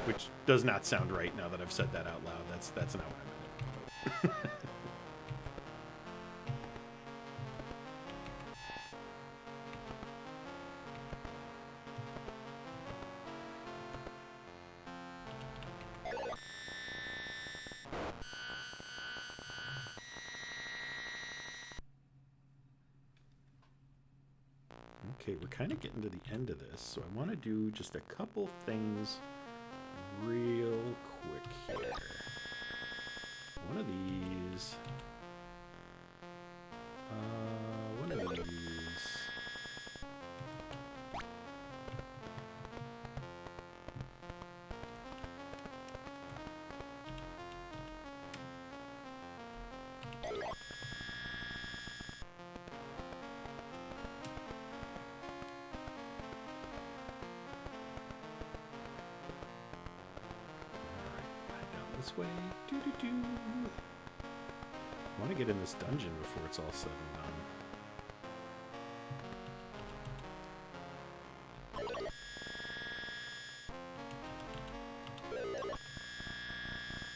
A: which does not sound right now that I've said that out loud. That's not what I meant. Okay, we're kind of getting to the end of this, so I want to do just a couple things real quick here. One of these. One of these. This way. Doo-doo-doo. I want to get in this dungeon before it's all said and done.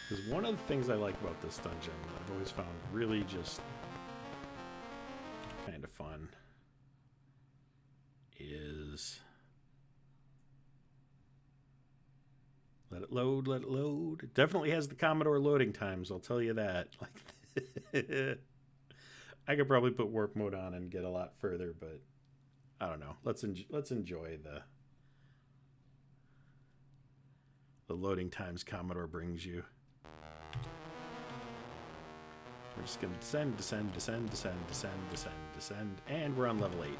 A: Because one of the things I like about this dungeon that I've always found really just kind of fun is... Let it load, let it load. It definitely has the Commodore loading times, I'll tell you that. Like, I could probably put warp mode on and get a lot further, but I don't know. Let's enjoy the loading times Commodore brings you. We're just gonna descend, descend, descend, descend, descend, descend, descend, and we're on level 8.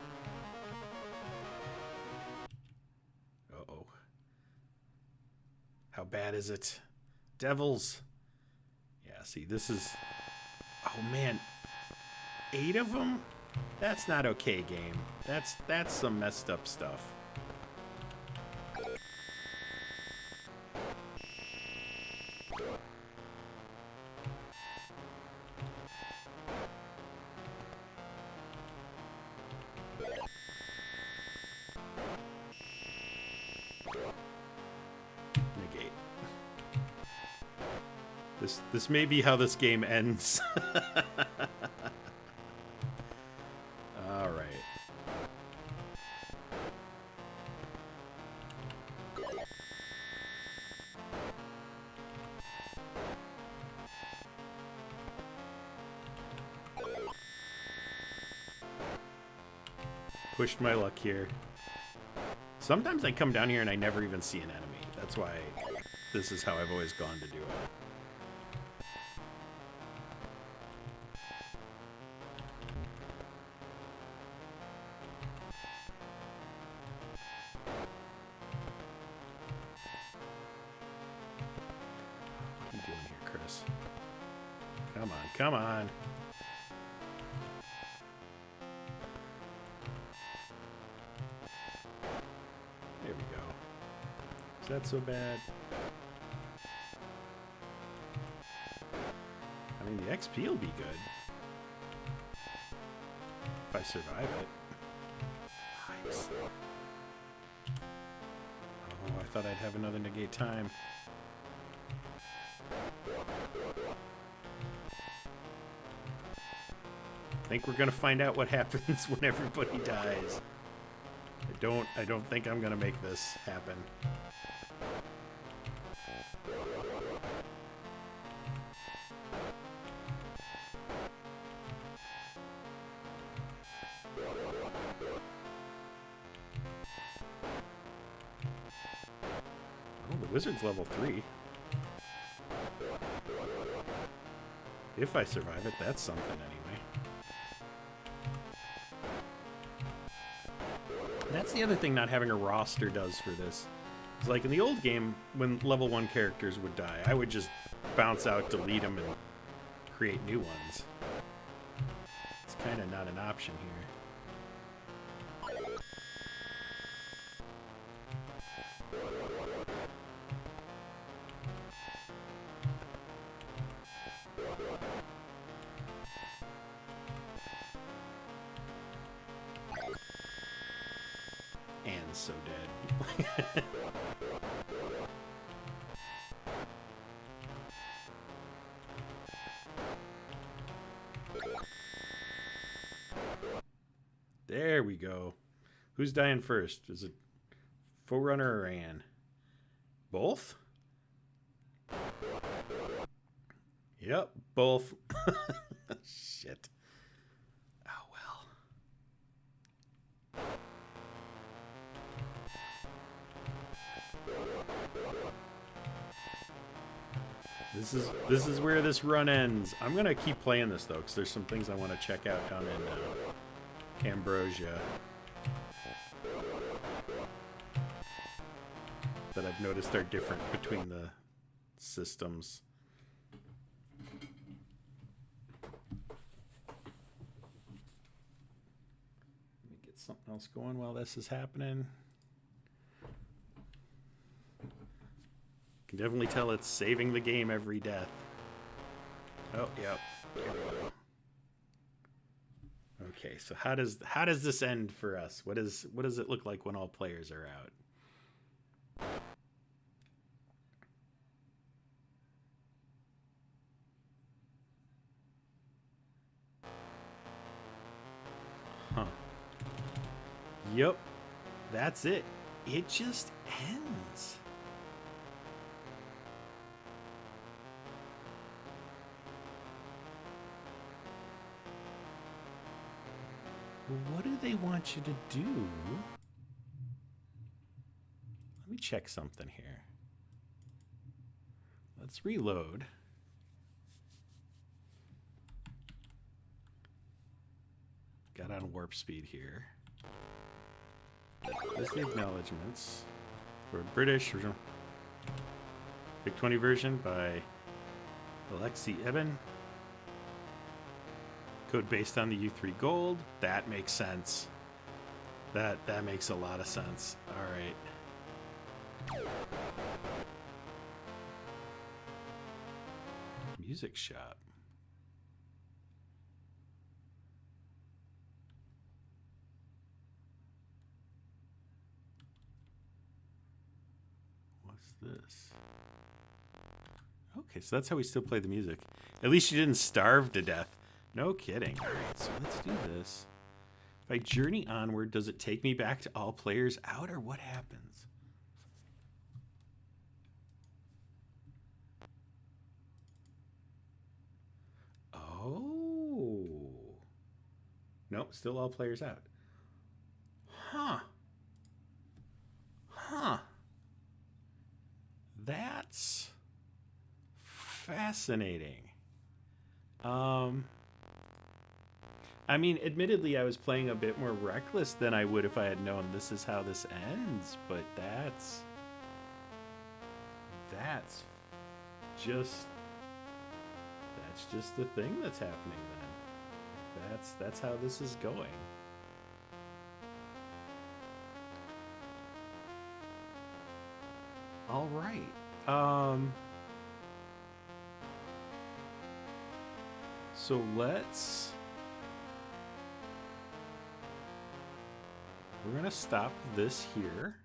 A: How bad is it? Devils. Yeah, see, this is... Oh, man. 8 of them? That's not okay, game. That's some messed up stuff. This may be how this game ends. All right. Pushed my luck here. Sometimes I come down here and I never even see an enemy. That's why this is how I've always gone to do it. What are you doing here, Chris? Come on, come on. There we go. Is that so bad? I mean, the XP will be good. If I survive it. Nice. Oh, I thought I'd have another negate time. I think we're gonna find out what happens when everybody dies. I don't think I'm gonna make this happen. Oh, the wizard's level 3. If I survive it, that's something anyway. And that's the other thing not having a roster does for this. It's like in the old game, when level 1 characters would die, I would just bounce out, delete them, and create new ones. It's kind of not an option here. And so dead. There we go. Who's dying first? Is it Forerunner or Anne? Both? Yep, both. Shit. Oh well. This is where this run ends. I'm gonna keep playing this though, because there's some things I want to check out down in Ambrosia that I've noticed are different between the systems. Let me get something else going while this is happening. Can definitely tell it's saving the game every death. Oh, yep. Here we go. Okay, so how does this end for us? What does it look like when all players are out? Huh. Yep. That's it. It just ends. What do they want you to do? Let me check something here. Let's reload. Got on warp speed here. There's the acknowledgements. For British Big 20 version by Alexi Eben. Code based on the U3 Gold. That makes sense. That makes a lot of sense. All right. Music shop. What's this? Okay, so that's how we still play the music. At least you didn't starve to death. No kidding. All right, so let's do this. If I journey onward, does it take me back to all players out, or what happens? Oh. Nope, still all players out. Huh. that's fascinating. I mean, admittedly, I was playing a bit more reckless than I would if I had known this is how this ends, but that's just the thing that's happening then. That's how this is going. All right. So we're gonna stop this here.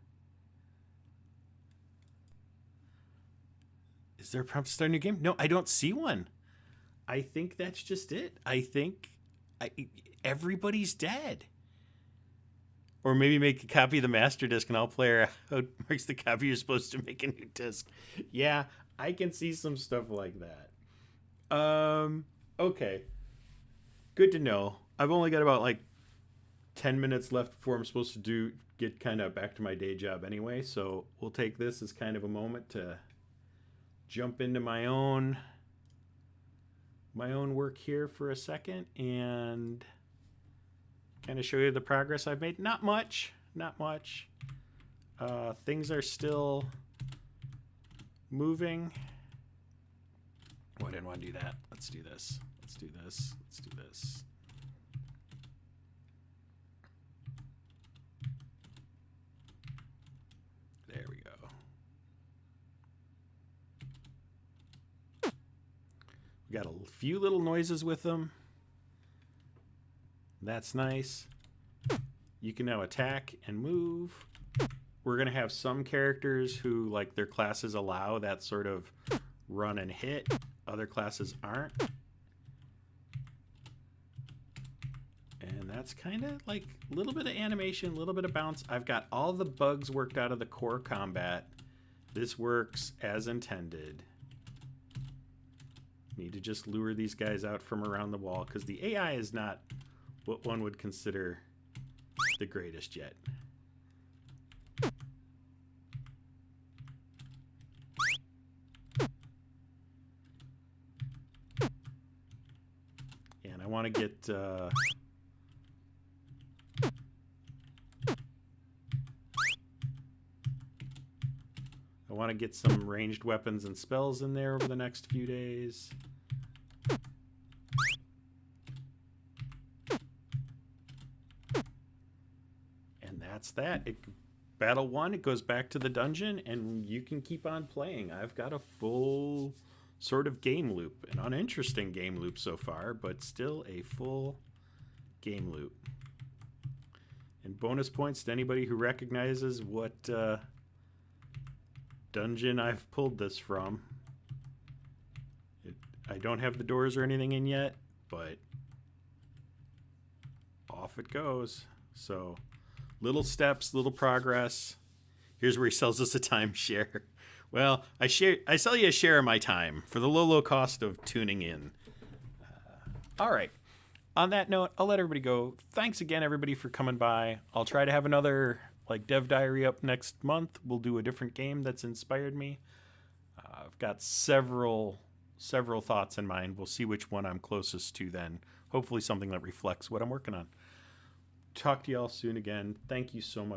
A: Is there a prompt to start a new game? No, I don't see one. I think that's just it. I think everybody's dead. Or maybe make a copy of the master disc and I'll play out marks the copy you're supposed to make a new disc. Yeah, I can see some stuff like that. Okay. Good to know. I've only got about like 10 minutes left before I'm supposed to get kind of back to my day job anyway, so we'll take this as kind of a moment to jump into my own work here for a second and kind of show you the progress I've made. Not much. Things are still moving. Oh, I didn't want to do that. Let's do this. There we go. We got a few little noises with them. That's nice. You can now attack and move. We're going to have some characters who, like, their classes allow that sort of run and hit. Other classes aren't. And that's kind of like a little bit of animation, a little bit of bounce. I've got all the bugs worked out of the core combat. This works as intended. Need to just lure these guys out from around the wall because the AI is not what one would consider the greatest yet. And I want to get some ranged weapons and spells in there over the next few days. And that's that. Battle 1, it goes back to the dungeon, and you can keep on playing. I've got a full sort of game loop. An uninteresting game loop so far, but still a full game loop. And bonus points to anybody who recognizes what dungeon I've pulled this from. I don't have the doors or anything in yet, but off it goes. So little steps, little progress. Here's where he sells us a timeshare. Well, I sell you a share of my time for the low cost of tuning in. All right. On that note, I'll let everybody go. Thanks again, everybody, for coming by. I'll try to have another dev diary up next month. We'll do a different game that's inspired me. I've got several thoughts in mind. We'll see which one I'm closest to then. Hopefully something that reflects what I'm working on. Talk to y'all soon again. Thank you so much.